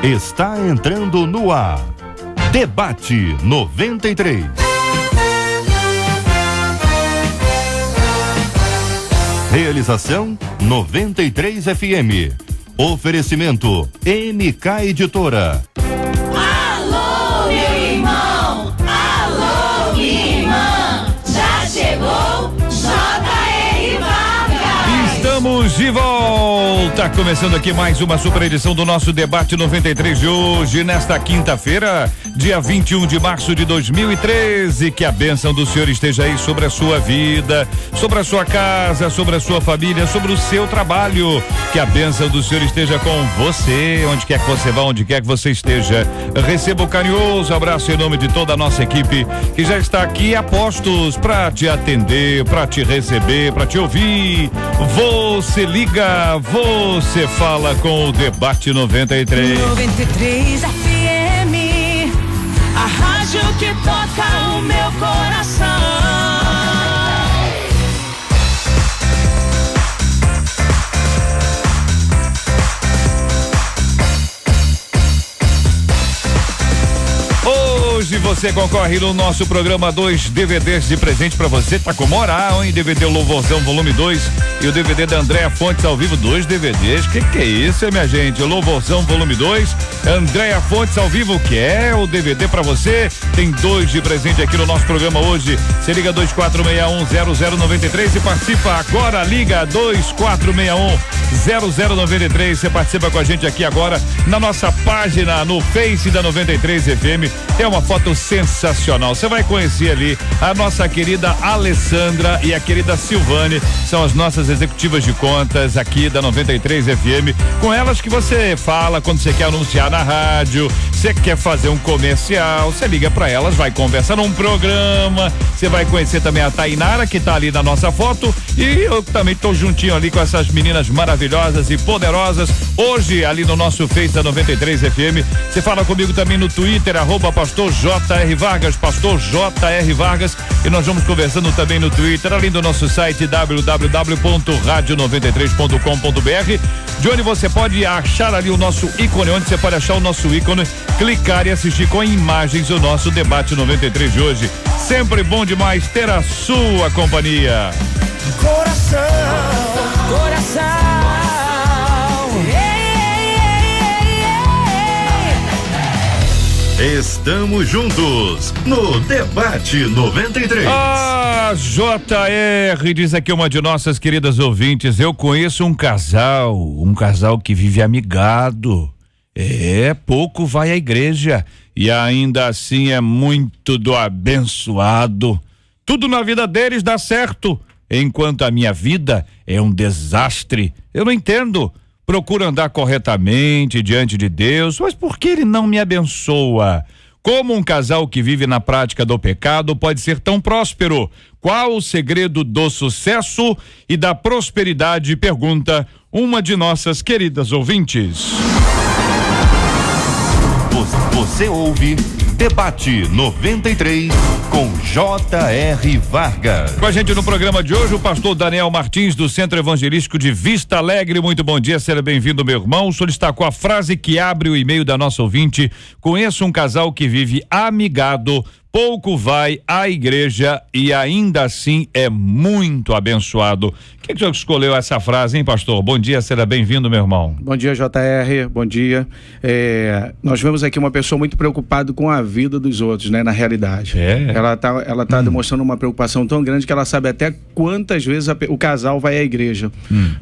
está entrando no ar. Debate 93. Realização 93 FM. Oferecimento MK Editora. Alô, meu irmão! Alô, minha irmã! Já chegou J.R. Vargas! Estamos de volta, começando aqui mais uma super edição do nosso Debate 93 de hoje, nesta quinta-feira, dia 21 de março de 2013. Que a bênção do Senhor esteja aí sobre a sua vida, sobre a sua casa, sobre a sua família, sobre o seu trabalho. Que a bênção do Senhor esteja com você, onde quer que você vá, onde quer que você esteja. Receba o carinhoso abraço em nome de toda a nossa equipe que já está aqui a postos para te atender, para te receber, para te ouvir. Você liga, você fala com o Debate 93. 93 FM, a rádio que toca o meu coração. Hoje você concorre no nosso programa 2 DVDs de presente pra você. Tá com moral, hein? DVD Louvorzão volume 2 e o DVD da Andréa Fontes ao vivo, 2 DVDs. Que é isso, minha gente? Louvorzão volume 2, Andréa Fontes ao vivo, que é o DVD pra você. Tem 2 de presente aqui no nosso programa hoje. Você liga 2461-0093 e participa agora. Liga 2461-0093. Você participa com a gente aqui agora na nossa página no Face da 93 FM. É uma foto sensacional. Você vai conhecer ali a nossa querida Alessandra e a querida Silvane, são as nossas executivas de contas aqui da 93 FM. Com elas que você fala quando você quer anunciar na rádio, você quer fazer um comercial, você liga para elas, vai conversar num programa. Você vai conhecer também a Tainara, que tá ali na nossa foto, e eu também tô juntinho ali com essas meninas maravilhosas e poderosas. Hoje ali no nosso Face da 93 FM. Você fala comigo também no Twitter, @Pastor J.R. Vargas, Pastor J.R. Vargas, e nós vamos conversando também no Twitter, além do nosso site www.radio93.com.br, de onde você pode achar ali o nosso ícone, onde você pode achar o nosso ícone, clicar e assistir com imagens o nosso Debate 93 de hoje. Sempre bom demais ter a sua companhia. Coração, coração. Estamos juntos no Debate 93. Ah, JR, diz aqui uma de nossas queridas ouvintes, eu conheço um casal que vive amigado. Pouco vai à igreja e ainda assim é muito do abençoado. Tudo na vida deles dá certo, enquanto a minha vida é um desastre. Eu não entendo. Procuro andar corretamente diante de Deus, mas por que ele não me abençoa? Como um casal que vive na prática do pecado pode ser tão próspero? Qual o segredo do sucesso e da prosperidade? Pergunta uma de nossas queridas ouvintes. Você ouve Debate 93 com J.R. Vargas. Com a gente no programa de hoje o pastor Daniel Martins, do Centro Evangelístico de Vista Alegre. Muito bom dia, seja bem-vindo, meu irmão. O senhor destacou a frase que abre o e-mail da nossa ouvinte: conheço um casal que vive amigado, pouco vai à igreja e ainda assim é muito abençoado. Quem que o senhor escolheu essa frase, hein, pastor? Bom dia, seja bem-vindo, meu irmão. Bom dia, JR, bom dia. Nós vemos aqui uma pessoa muito preocupada com a vida dos outros, né, na realidade. Ela tá demonstrando uma preocupação tão grande que ela sabe até quantas vezes o casal vai à igreja,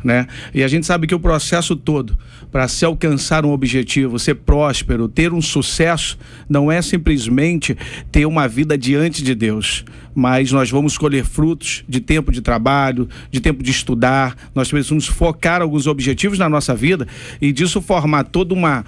né? E a gente sabe que o processo todo para se alcançar um objetivo, ser próspero, ter um sucesso, não é simplesmente ter uma vida diante de Deus, mas nós vamos colher frutos de tempo de trabalho, de tempo de estudar. Nós precisamos focar alguns objetivos na nossa vida e disso formar toda uma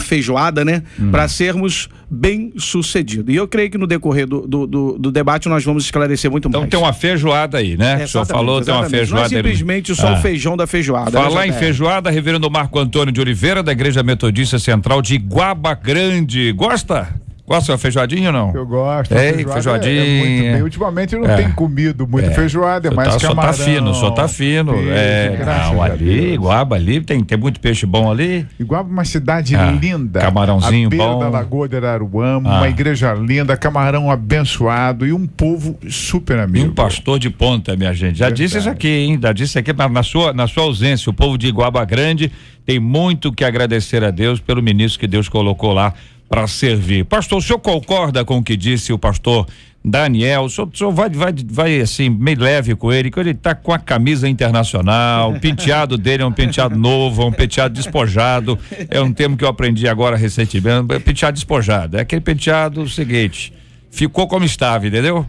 feijoada, né? Para sermos bem sucedidos. E eu creio que no decorrer do debate nós vamos esclarecer muito mais. Então tem uma feijoada aí, né? O senhor falou, tem uma feijoada. Não é simplesmente só o feijão da feijoada. Falar em feijoada, reverendo Marco Antônio de Oliveira, da Igreja Metodista Central de Guaba Grande. Gosta Gosta de feijoadinha ou não? Eu gosto. Feijoadinha. É muito bem. Ultimamente eu não tenho comido muito feijoada, é mais camarão. Só tá fino. Não, ali, Iguaba ali, tem muito peixe bom ali. Iguaba é uma cidade linda. Camarãozinho bom. À beira bom. da Lagoa de Araruama, uma igreja linda, camarão abençoado e um povo super amigo. E um pastor de ponta, minha gente. Já disse isso aqui, hein? Já disse aqui na sua ausência, o povo de Iguaba Grande tem muito que agradecer a Deus pelo ministro que Deus colocou lá para servir. Pastor, o senhor concorda com o que disse o pastor Daniel? O senhor vai assim, meio leve com ele, que ele tá com a camisa internacional, o penteado dele é um penteado novo, um penteado despojado, é um termo que eu aprendi agora recentemente, penteado despojado, é aquele penteado seguinte, ficou como estava, entendeu?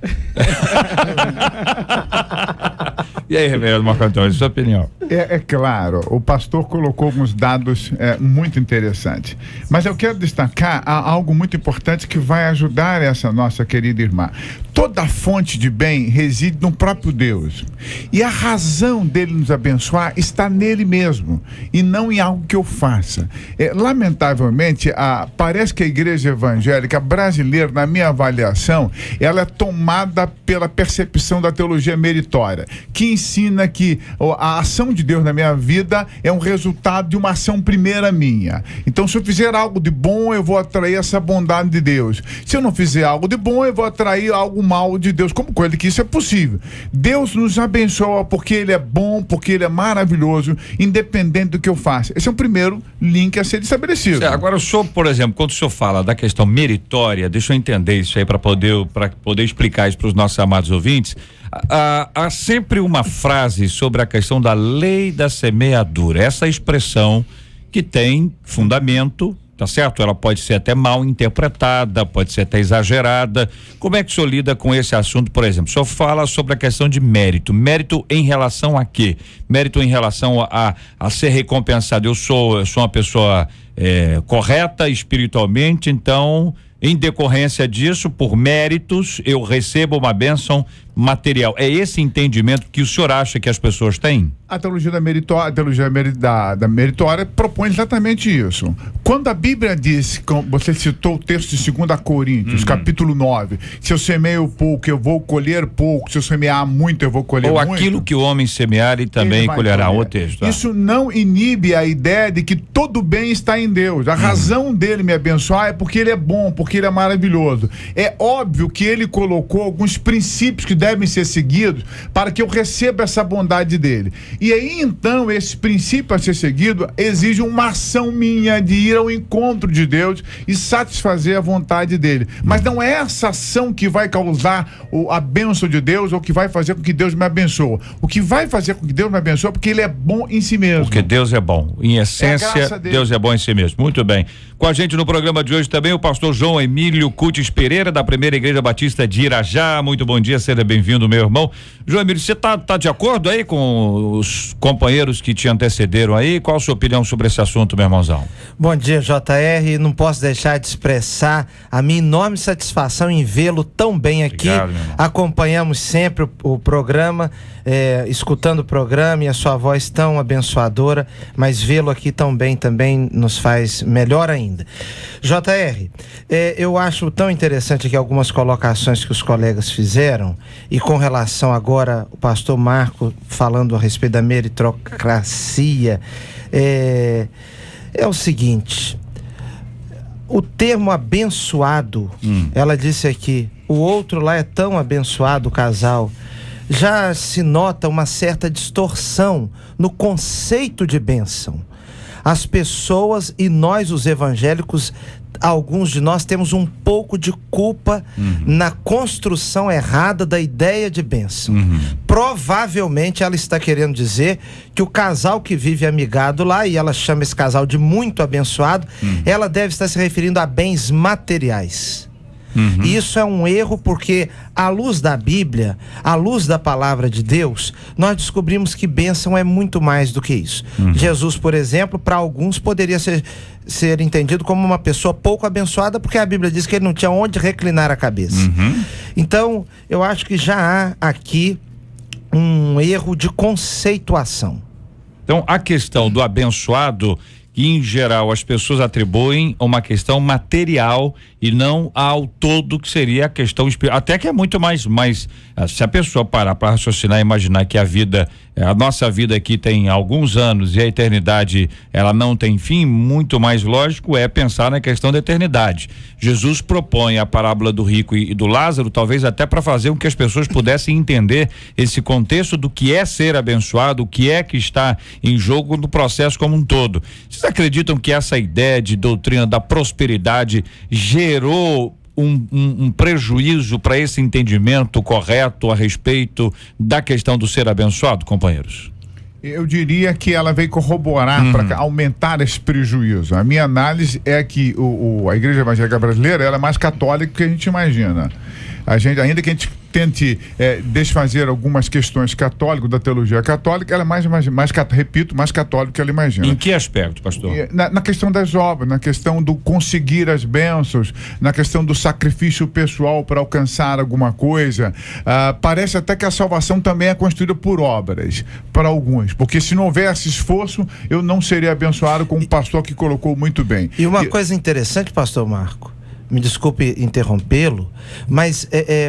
E aí, Reverendo Marco Antônio, sua opinião? É claro, o pastor colocou alguns dados muito interessantes, mas eu quero destacar algo muito importante que vai ajudar essa nossa querida irmã. Toda fonte de bem reside no próprio Deus, e a razão dele nos abençoar está nele mesmo, e não em algo que eu faça. Lamentavelmente, parece que a igreja evangélica brasileira, na minha avaliação, ela é tomada pela percepção da teologia meritória, que ensina que a ação de Deus na minha vida é um resultado de uma ação primeira minha. Então, se eu fizer algo de bom, eu vou atrair essa bondade de Deus. Se eu não fizer algo de bom, eu vou atrair algo mal de Deus. Como coisa que isso é possível? Deus nos abençoa porque Ele é bom, porque Ele é maravilhoso, independente do que eu faça. Esse é o primeiro link a ser estabelecido. Agora, o senhor, por exemplo, quando o senhor fala da questão meritória, deixa eu entender isso aí para poder explicar isso para os nossos amados ouvintes. Há sempre uma frase sobre a questão da lei da semeadura, essa expressão que tem fundamento, tá certo? Ela pode ser até mal interpretada, pode ser até exagerada. Como é que o senhor lida com esse assunto, por exemplo? O senhor fala sobre a questão de mérito. Mérito em relação a quê? Mérito em relação a ser recompensado. Eu sou uma pessoa correta espiritualmente, então, em decorrência disso, por méritos, eu recebo uma bênção material. É esse entendimento que o senhor acha que as pessoas têm? A teologia da meritória propõe exatamente isso. Quando a Bíblia diz, você citou o texto de 2 Coríntios, capítulo 9, se eu semeio pouco, eu vou colher pouco, se eu semear muito, eu vou colher muito. Ou aquilo que o homem semear, ele também colherá. O texto. Isso não inibe a ideia de que todo bem está em Deus. A razão dele me abençoar é porque ele é bom, porque ele é maravilhoso. É óbvio que ele colocou alguns princípios que devem ser seguidos para que eu receba essa bondade dele. E aí, então, esse princípio a ser seguido exige uma ação minha de ir ao encontro de Deus e satisfazer a vontade dele. Mas não é essa ação que vai causar a bênção de Deus ou que vai fazer com que Deus me abençoe. O que vai fazer com que Deus me abençoe é porque ele é bom em si mesmo. Porque Deus é bom. Em essência, Deus é bom em si mesmo. Muito bem. Com a gente no programa de hoje também o pastor João Emílio Cutis Pereira, da Primeira Igreja Batista de Irajá. Muito bom dia, seja bem-vindo, meu irmão. João Emílio, você tá de acordo aí com os companheiros que te antecederam aí? Qual a sua opinião sobre esse assunto, meu irmãozão? Bom dia, JR. Não posso deixar de expressar a minha enorme satisfação em vê-lo tão bem aqui. Obrigado, acompanhamos sempre o programa, escutando o programa e a sua voz tão abençoadora, mas vê-lo aqui tão bem também nos faz melhor ainda. JR, eu acho tão interessante aqui algumas colocações que os colegas fizeram, e com relação agora o pastor Marco falando a respeito da meritocracia, é o seguinte: o termo abençoado, ela disse aqui, o outro lá é tão abençoado, o casal, já se nota uma certa distorção no conceito de bênção. As pessoas e nós, os evangélicos, alguns de nós temos um pouco de culpa na construção errada da ideia de bênção. Provavelmente ela está querendo dizer que o casal que vive amigado lá, e ela chama esse casal de muito abençoado, ela deve estar se referindo a bens materiais. E isso é um erro, porque à luz da Bíblia, à luz da palavra de Deus, nós descobrimos que bênção é muito mais do que isso. Jesus, por exemplo, para alguns poderia ser entendido como uma pessoa pouco abençoada, porque a Bíblia diz que ele não tinha onde reclinar a cabeça. Então, eu acho que já há aqui um erro de conceituação. Então, a questão do abençoado que, em geral, as pessoas atribuem a uma questão material e não ao todo que seria a questão espiritual. Até que é muito mais, se a pessoa parar para raciocinar e imaginar que a nossa vida aqui tem alguns anos e a eternidade ela não tem fim, muito mais lógico é pensar na questão da eternidade. Jesus propõe a parábola do rico e do Lázaro, talvez até para fazer com que as pessoas pudessem entender esse contexto do que é ser abençoado, o que é que está em jogo no processo como um todo. Vocês acreditam que essa ideia de doutrina da prosperidade gerou um prejuízo para esse entendimento correto a respeito da questão do ser abençoado, companheiros? Eu diria que ela veio corroborar para aumentar esse prejuízo. A minha análise é que a Igreja Evangélica Brasileira ela é mais católica do que a gente imagina. Ainda que a gente tente desfazer algumas questões católicas, da teologia católica, ela é mais católica que ela imagina. Em que aspecto, pastor? Na questão das obras, na questão do conseguir as bênçãos, na questão do sacrifício pessoal para alcançar alguma coisa. Parece até que a salvação também é construída por obras, para alguns, porque se não houvesse esforço, eu não seria abençoado, como o pastor que colocou muito bem. E uma coisa interessante, pastor Marco, me desculpe interrompê-lo, mas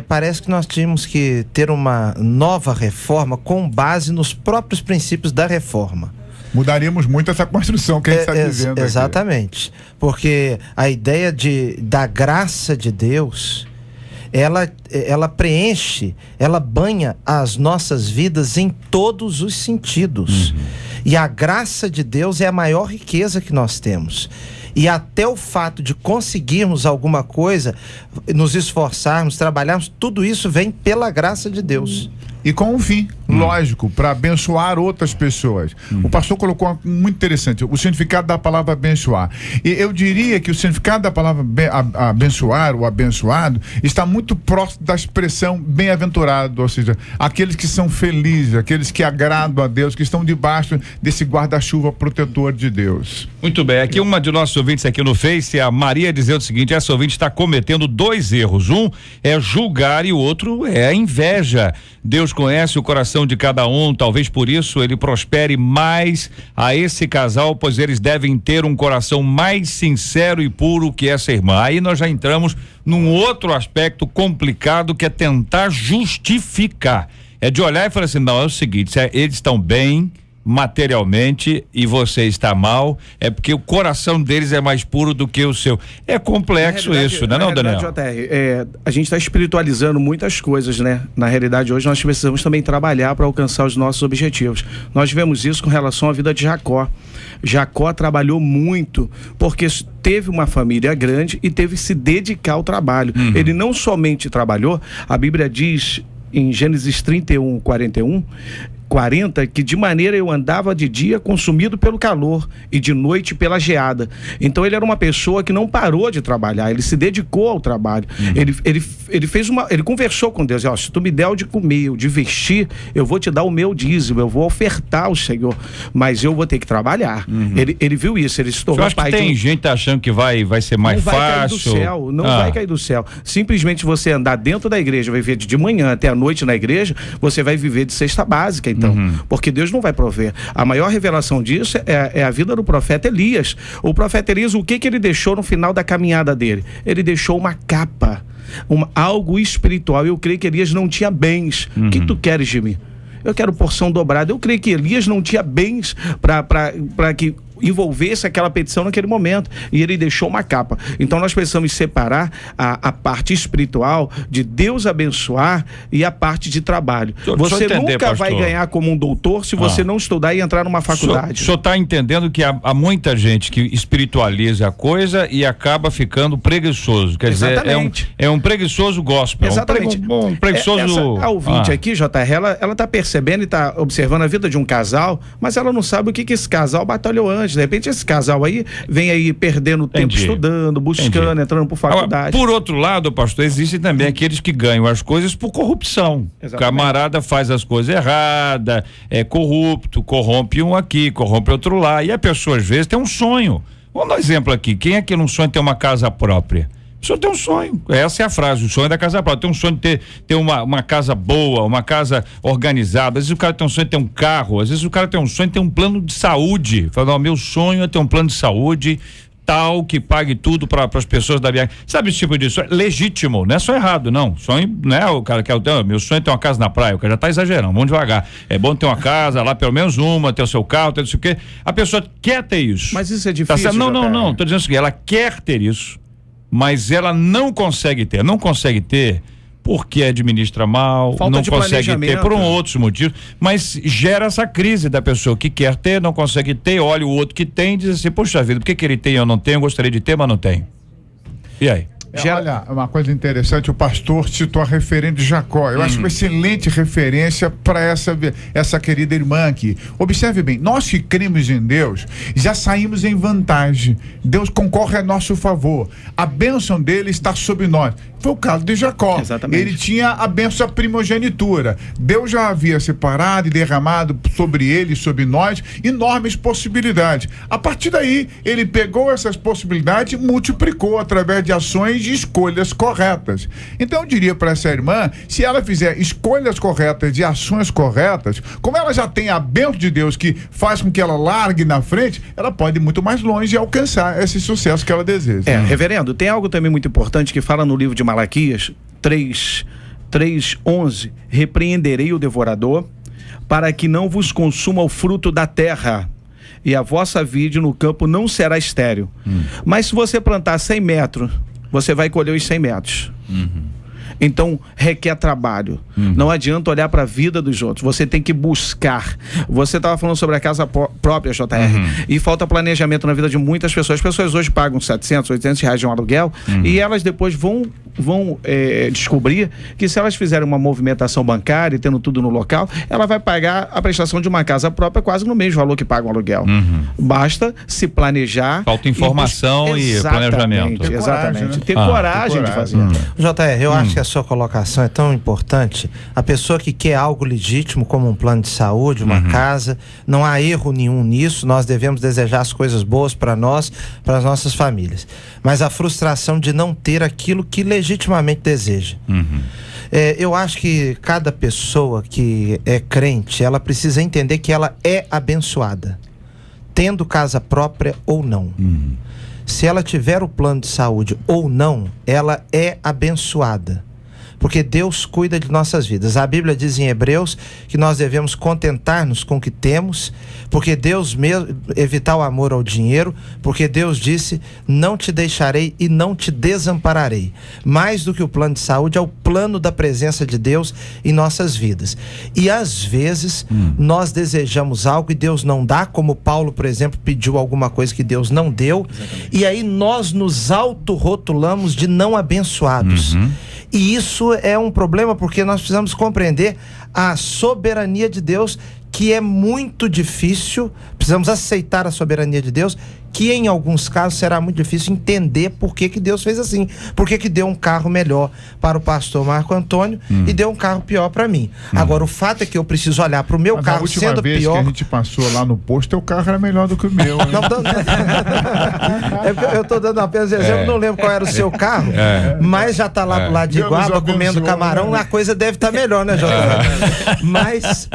parece que nós tínhamos que ter uma nova reforma com base nos próprios princípios da reforma. Mudaríamos muito essa construção que a gente está dizendo aqui. Exatamente, porque a ideia da graça de Deus, ela preenche, ela banha as nossas vidas em todos os sentidos. E a graça de Deus é a maior riqueza que nós temos. E até o fato de conseguirmos alguma coisa, nos esforçarmos, trabalharmos, tudo isso vem pela graça de Deus. E com um fim, lógico, para abençoar outras pessoas. O pastor colocou algo muito interessante, o significado da palavra abençoar. E eu diria que o significado da palavra abençoar, ou abençoado, está muito próximo da expressão bem-aventurado, ou seja, aqueles que são felizes, aqueles que agradam a Deus, que estão debaixo desse guarda-chuva protetor de Deus. Muito bem, aqui uma de nossos ouvintes aqui no Face, a Maria, dizendo o seguinte: essa ouvinte está cometendo 2 erros. Um é julgar e o outro é a inveja. Deus conhece o coração de cada um, talvez por isso ele prospere mais a esse casal, pois eles devem ter um coração mais sincero e puro que essa irmã. Aí nós já entramos num outro aspecto complicado, que é tentar justificar. É de olhar e falar assim: não, é o seguinte, eles estão bem materialmente e você está mal, é porque o coração deles é mais puro do que o seu. É complexo isso, né, não, Daniel? JR, a gente está espiritualizando muitas coisas, né? Na realidade, hoje nós precisamos também trabalhar para alcançar os nossos objetivos. Nós vemos isso com relação à vida de Jacó. Jacó trabalhou muito porque teve uma família grande e teve que se dedicar ao trabalho. Ele não somente trabalhou, a Bíblia diz em Gênesis 31, 40, que de maneira eu andava de dia consumido pelo calor e de noite pela geada. Então ele era uma pessoa que não parou de trabalhar, ele se dedicou ao trabalho. Ele conversou com Deus: ó, se tu me der o de comer, o de vestir, eu vou te dar o meu dízimo, eu vou ofertar ao Senhor, mas eu vou ter que trabalhar. Ele viu isso, ele se tornou pai. Eu acho que tem gente achando que vai ser mais fácil. Não vai cair do céu. Simplesmente você andar dentro da igreja, vai viver de manhã até a noite na igreja, você vai viver de cesta básica, então. Porque Deus não vai prover. A maior revelação disso é a vida do profeta Elias. O profeta Elias, o que ele deixou no final da caminhada dele? Ele deixou uma capa, algo espiritual. Eu creio que Elias não tinha bens. O que tu queres de mim? Eu quero porção dobrada. Eu creio que Elias não tinha bens para que envolvesse aquela petição naquele momento, e ele deixou uma capa. Então nós precisamos separar a parte espiritual de Deus abençoar e a parte de trabalho. Você nunca vai ganhar como um doutor se você não estudar e entrar numa faculdade. O senhor está entendendo que há muita gente que espiritualiza a coisa e acaba ficando preguiçoso. Quer dizer, é um preguiçoso gospel. Exatamente. Um preguiçoso... Essa ouvinte aqui, JR, ela está percebendo e está observando a vida de um casal, mas ela não sabe o que esse casal batalhou antes. De repente esse casal aí vem aí perdendo tempo estudando, buscando, entrando por faculdade. Agora, por outro lado, pastor, existem também aqueles que ganham as coisas por corrupção. Exatamente. O camarada faz as coisas erradas, é corrupto, corrompe um aqui, corrompe outro lá, e a pessoa às vezes tem um sonho. Vamos dar um exemplo aqui: quem é que não sonha ter uma casa própria? O senhor tem um sonho, essa é a frase, o sonho da casa própria. Tem um sonho de ter uma casa boa, uma casa organizada. Às vezes o cara tem um sonho de ter um carro, às vezes o cara tem um sonho de ter um plano de saúde. Fala, meu sonho é ter um plano de saúde tal que pague tudo para as pessoas da minha. Sabe esse tipo de sonho? Legítimo, não é só errado, não. Sonho, né? O cara quer meu sonho é ter uma casa na praia, o cara já tá exagerando, vamos devagar. É bom ter uma casa lá, pelo menos uma, ter o seu carro, ter não sei o quê. A pessoa quer ter isso. Mas isso é difícil. Tá, não, tô dizendo o seguinte, ela quer ter isso, mas ela não consegue ter porque administra mal, falta não de consegue ter por outros motivos, mas gera essa crise da pessoa que quer ter, não consegue ter, olha o outro que tem e diz assim, poxa vida, por que ele tem e eu não tenho? Eu gostaria de ter, mas não tenho. E aí? Olha, uma coisa interessante, o pastor citou a referente de Jacó. Eu acho uma excelente referência para essa querida irmã aqui. Observe bem, nós que cremos em Deus, já saímos em vantagem. Deus concorre a nosso favor. A bênção dele está sobre nós. Foi o caso de Jacó. Exatamente. Ele tinha a bênção da primogenitura. Deus já havia separado e derramado sobre ele e sobre nós enormes possibilidades. A partir daí, ele pegou essas possibilidades e multiplicou através de ações de escolhas corretas. Então eu diria para essa irmã, se ela fizer escolhas corretas e ações corretas, como ela já tem a bênção de Deus que faz com que ela largue na frente, ela pode ir muito mais longe e alcançar esse sucesso que ela deseja. Reverendo, tem algo também muito importante que fala no livro de Malaquias 3:11, repreenderei o devorador para que não vos consuma o fruto da terra, e a vossa vide no campo não será estéril. Mas se você plantar 100 metros, você vai colher os 100 metros. Então, requer trabalho. Não adianta olhar para a vida dos outros. Você tem que buscar. Você estava falando sobre a casa própria, JR, e falta planejamento na vida de muitas pessoas. As pessoas hoje pagam 700, 800 reais de um aluguel e elas depois vão descobrir que se elas fizerem uma movimentação bancária e tendo tudo no local, ela vai pagar a prestação de uma casa própria quase no mesmo valor que paga um aluguel. Basta se planejar. Falta informação e planejamento. Exatamente. Ter coragem de fazer. JR, eu acho que a sua colocação é tão importante. A pessoa que quer algo legítimo, como um plano de saúde, uma casa, não há erro nenhum nisso. Nós devemos desejar as coisas boas para nós, para as nossas famílias. Mas a frustração de não ter aquilo que legitimamente deseja. Eu acho que cada pessoa que é crente, ela precisa entender que ela é abençoada, tendo casa própria ou não. Se ela tiver o plano de saúde ou não, ela é abençoada, porque Deus cuida de nossas vidas. A Bíblia diz em Hebreus que nós devemos contentar-nos com o que temos, porque Deus mesmo, evitar o amor ao dinheiro, porque Deus disse, não te deixarei e não te desampararei. Mais do que o plano de saúde, é o plano da presença de Deus em nossas vidas. E às vezes, nós desejamos algo e Deus não dá, como Paulo, por exemplo, pediu alguma coisa que Deus não deu, e aí nós nos autorrotulamos de não abençoados. E isso é um problema, porque nós precisamos compreender a soberania de Deus, que é muito difícil. Precisamos aceitar a soberania de Deus, que em alguns casos será muito difícil entender por que Deus fez assim. Por que deu um carro melhor para o pastor Marco Antônio e deu um carro pior para mim. Agora, o fato é que eu preciso olhar para o meu carro sendo pior. A última vez que a gente passou lá no posto, teu carro era melhor do que o meu. Eu estou dando apenas exemplo, não lembro qual era o seu carro, mas já está lá do lado de Iguaba comendo camarão, a coisa deve estar melhor, né, Jota? Mas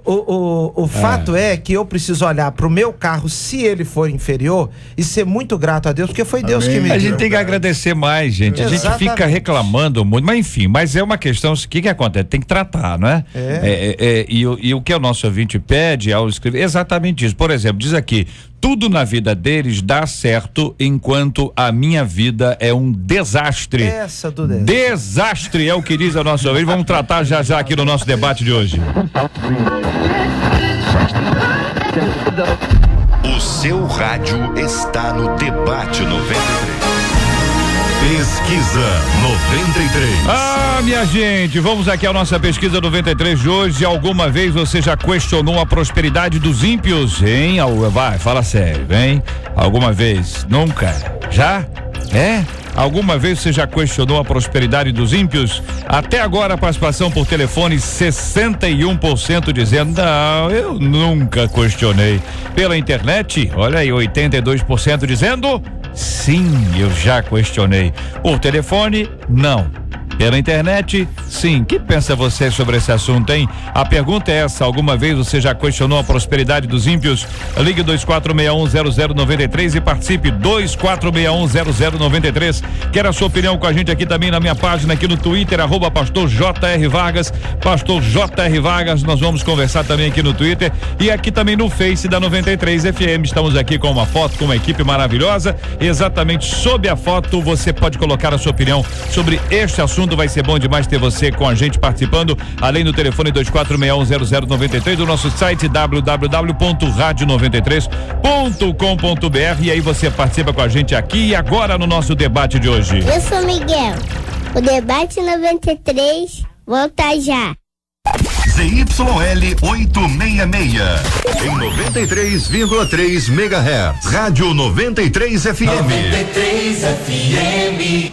o fato é que eu preciso olhar para o meu carro, se ele for inferior, e ser muito grato a Deus, porque foi Deus que me deu. A gente tem que agradecer mais, gente. A gente fica reclamando muito, mas enfim, mas é uma questão, o que acontece? Tem que tratar, não é? E o que o nosso ouvinte pede ao escrever, exatamente isso. Por exemplo, diz aqui, tudo na vida deles dá certo, enquanto a minha vida é um desastre. Essa do desastre. Desastre é o que diz o nosso ouvinte. Vamos tratar já aqui no nosso debate de hoje. O seu rádio está no Debate 93. Pesquisa 93. Ah, minha gente, vamos aqui à nossa pesquisa 93 de hoje. Alguma vez você já questionou a prosperidade dos ímpios, hein? Vai, fala sério, hein? Alguma vez? Nunca? Já? Alguma vez você já questionou a prosperidade dos ímpios? Até agora a participação por telefone 61% dizendo não, eu nunca questionei. Pela internet, olha aí, 82% dizendo Sim, eu já questionei. Por telefone, não. Pela internet, sim. O que pensa você sobre esse assunto, hein? A pergunta é essa: alguma vez você já questionou a prosperidade dos ímpios? Ligue 24610093 e participe. 24610093. Quero a sua opinião com a gente aqui também na minha página aqui no Twitter, @pastor JR Vargas, pastor JR Vargas. Nós vamos conversar também aqui no Twitter e aqui também no Face da 93 FM. Estamos aqui com uma foto com uma equipe maravilhosa. Exatamente sob a foto você pode colocar a sua opinião sobre este assunto. Vai ser bom demais ter você com a gente participando, além do telefone 24610093, do nosso site www.radio93.com.br, e aí você participa com a gente aqui e agora no nosso debate de hoje. Eu sou Miguel. O debate 93 volta já. ZYL 866 em 93,3 MHz. Rádio 93 FM. 93 FM.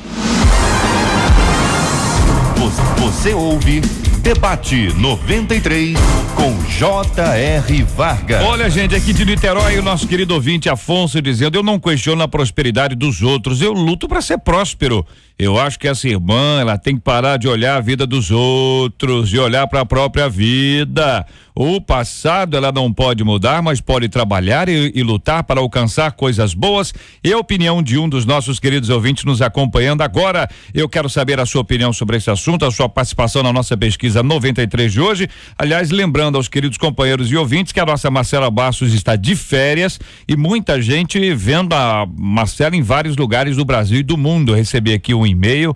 Você ouve Debate 93 com J.R. Vargas. Olha, gente, aqui de Niterói, o nosso querido ouvinte Afonso dizendo: eu não questiono a prosperidade dos outros, eu luto para ser próspero. Eu acho que essa irmã, ela tem que parar de olhar a vida dos outros e olhar para a própria vida. O passado ela não pode mudar, mas pode trabalhar e lutar para alcançar coisas boas. E a opinião de um dos nossos queridos ouvintes nos acompanhando agora. Eu quero saber a sua opinião sobre esse assunto, a sua participação na nossa pesquisa 93 de hoje. Aliás, lembrando aos queridos companheiros e ouvintes que a nossa Marcela Bastos está de férias e muita gente vendo a Marcela em vários lugares do Brasil e do mundo. Eu recebi aqui um e-mail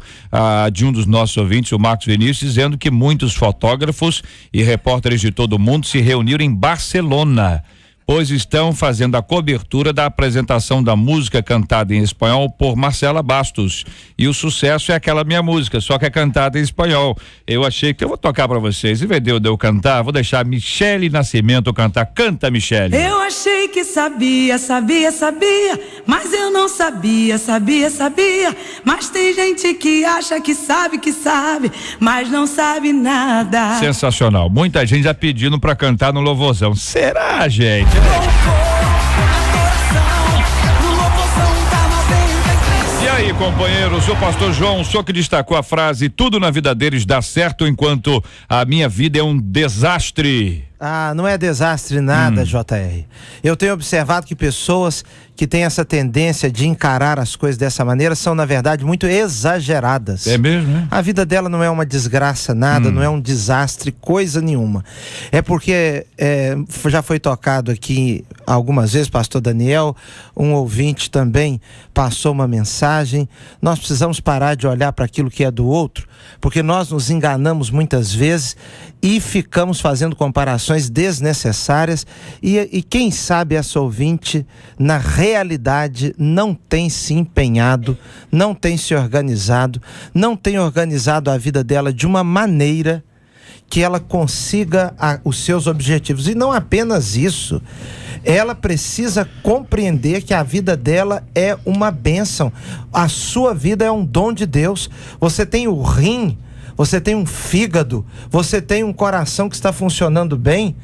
de um dos nossos ouvintes, o Marcos Vinícius, dizendo que muitos fotógrafos e repórteres de todo o mundo se reuniram em Barcelona, pois estão fazendo a cobertura da apresentação da música cantada em espanhol por Marcela Bastos. E o sucesso é aquela minha música, só que é cantada em espanhol. Eu achei que eu vou tocar para vocês. Em vez de eu cantar, vou deixar Michele Nascimento cantar. Canta, Michele. Eu achei que sabia, mas eu não sabia. Mas tem gente que acha que sabe, mas não sabe nada. Sensacional. Muita gente já pedindo para cantar no louvorzão. Será, gente? E aí, companheiros, o pastor João, o senhor que destacou a frase: tudo na vida deles dá certo enquanto a minha vida é um desastre. Ah, não é desastre nada, JR. Eu tenho observado que pessoas que têm essa tendência de encarar as coisas dessa maneira são, na verdade, muito exageradas. É mesmo, né? A vida dela não é uma desgraça nada, não é um desastre, coisa nenhuma. É porque já foi tocado aqui algumas vezes, pastor Daniel, um ouvinte também passou uma mensagem. Nós precisamos parar de olhar para aquilo que é do outro, porque nós nos enganamos muitas vezes e ficamos fazendo comparações desnecessárias e quem sabe essa ouvinte na realidade não tem se empenhado, não tem se organizado, não tem organizado a vida dela de uma maneira que ela consiga os seus objetivos. E não apenas isso, ela precisa compreender que a vida dela é uma bênção, a sua vida é um dom de Deus. Você tem o rim, você tem um fígado, você tem um coração que está funcionando bem,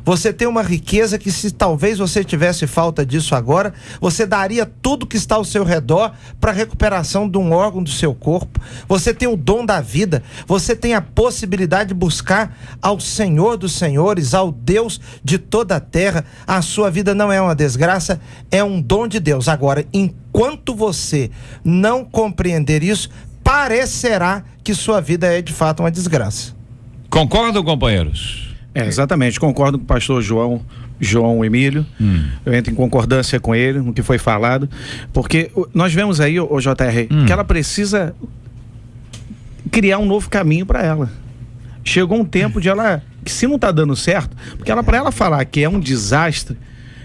você tem uma riqueza que, se talvez você tivesse falta disso agora, você daria tudo que está ao seu redor para a recuperação de um órgão do seu corpo. Você tem o dom da vida, você tem a possibilidade de buscar ao Senhor dos Senhores, ao Deus de toda a terra. A sua vida não é uma desgraça, é um dom de Deus. Agora, enquanto você não compreender isso, parecerá que sua vida é de fato uma desgraça. Concordam, companheiros? Exatamente, concordo com o pastor João Emílio. Eu entro em concordância com ele no que foi falado, porque nós vemos aí, o JR, que ela precisa criar um novo caminho para ela. Chegou um tempo de ela, que se não está dando certo, porque para ela falar que é um desastre,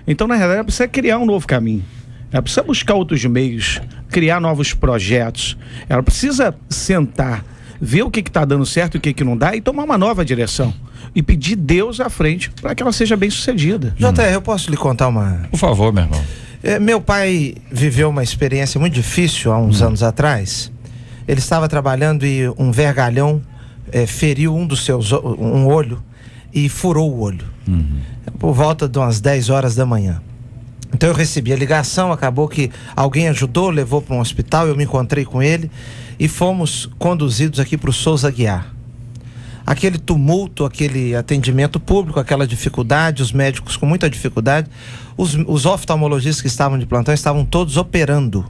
então na realidade ela precisa criar um novo caminho. Ela precisa buscar outros meios, criar novos projetos. Ela precisa sentar, ver o que está dando certo e o que não dá e tomar uma nova direção. E pedir Deus à frente para que ela seja bem sucedida. JR, eu posso lhe contar uma... Por favor, meu irmão. Meu pai viveu uma experiência muito difícil há uns anos atrás. Ele estava trabalhando e um vergalhão feriu um olho e furou o olho. Por volta de umas 10 horas da manhã. Então eu recebi a ligação, acabou que alguém ajudou, levou para um hospital, eu me encontrei com ele e fomos conduzidos aqui para o Souza Aguiar. Aquele tumulto, aquele atendimento público, aquela dificuldade, os médicos com muita dificuldade, os oftalmologistas que estavam de plantão estavam todos operando.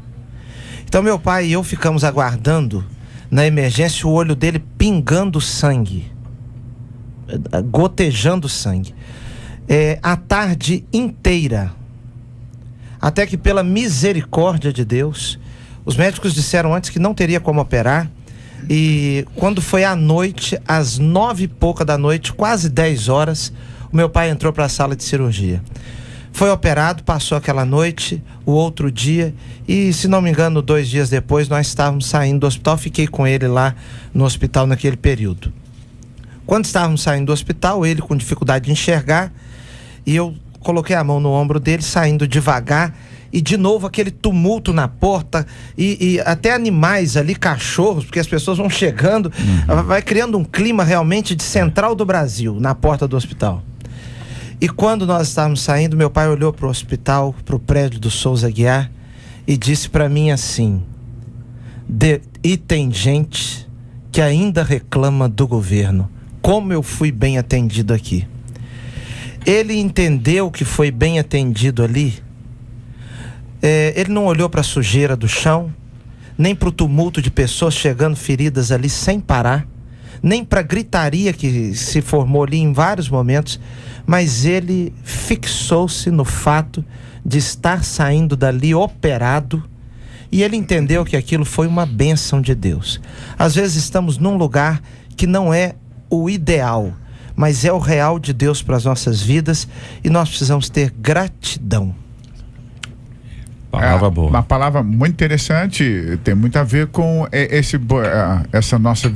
Então meu pai e eu ficamos aguardando na emergência, o olho dele pingando sangue, gotejando sangue, a tarde inteira. Até que, pela misericórdia de Deus, os médicos disseram antes que não teria como operar. E quando foi à noite, às 9 e pouca da noite, quase 10 horas, o meu pai entrou para a sala de cirurgia. Foi operado, passou aquela noite, o outro dia, e se não me engano, 2 dias depois, nós estávamos saindo do hospital. Fiquei com ele lá no hospital naquele período. Quando estávamos saindo do hospital, ele com dificuldade de enxergar, e eu coloquei a mão no ombro dele, saindo devagar, e de novo aquele tumulto na porta, e até animais ali, cachorros, porque as pessoas vão chegando, vai criando um clima realmente de Central do Brasil, na porta do hospital. E quando nós estávamos saindo, meu pai olhou para o hospital, para o prédio do Souza Aguiar, e disse para mim assim: e tem gente que ainda reclama do governo, como eu fui bem atendido aqui. Ele entendeu que foi bem atendido ali. Ele não olhou para a sujeira do chão, nem para o tumulto de pessoas chegando feridas ali sem parar, nem para a gritaria que se formou ali em vários momentos, mas ele fixou-se no fato de estar saindo dali operado, e ele entendeu que aquilo foi uma bênção de Deus. Às vezes estamos num lugar que não é o ideal, mas é o real de Deus para as nossas vidas, e nós precisamos ter gratidão. Palavra boa. Uma palavra muito interessante, tem muito a ver com essa nossa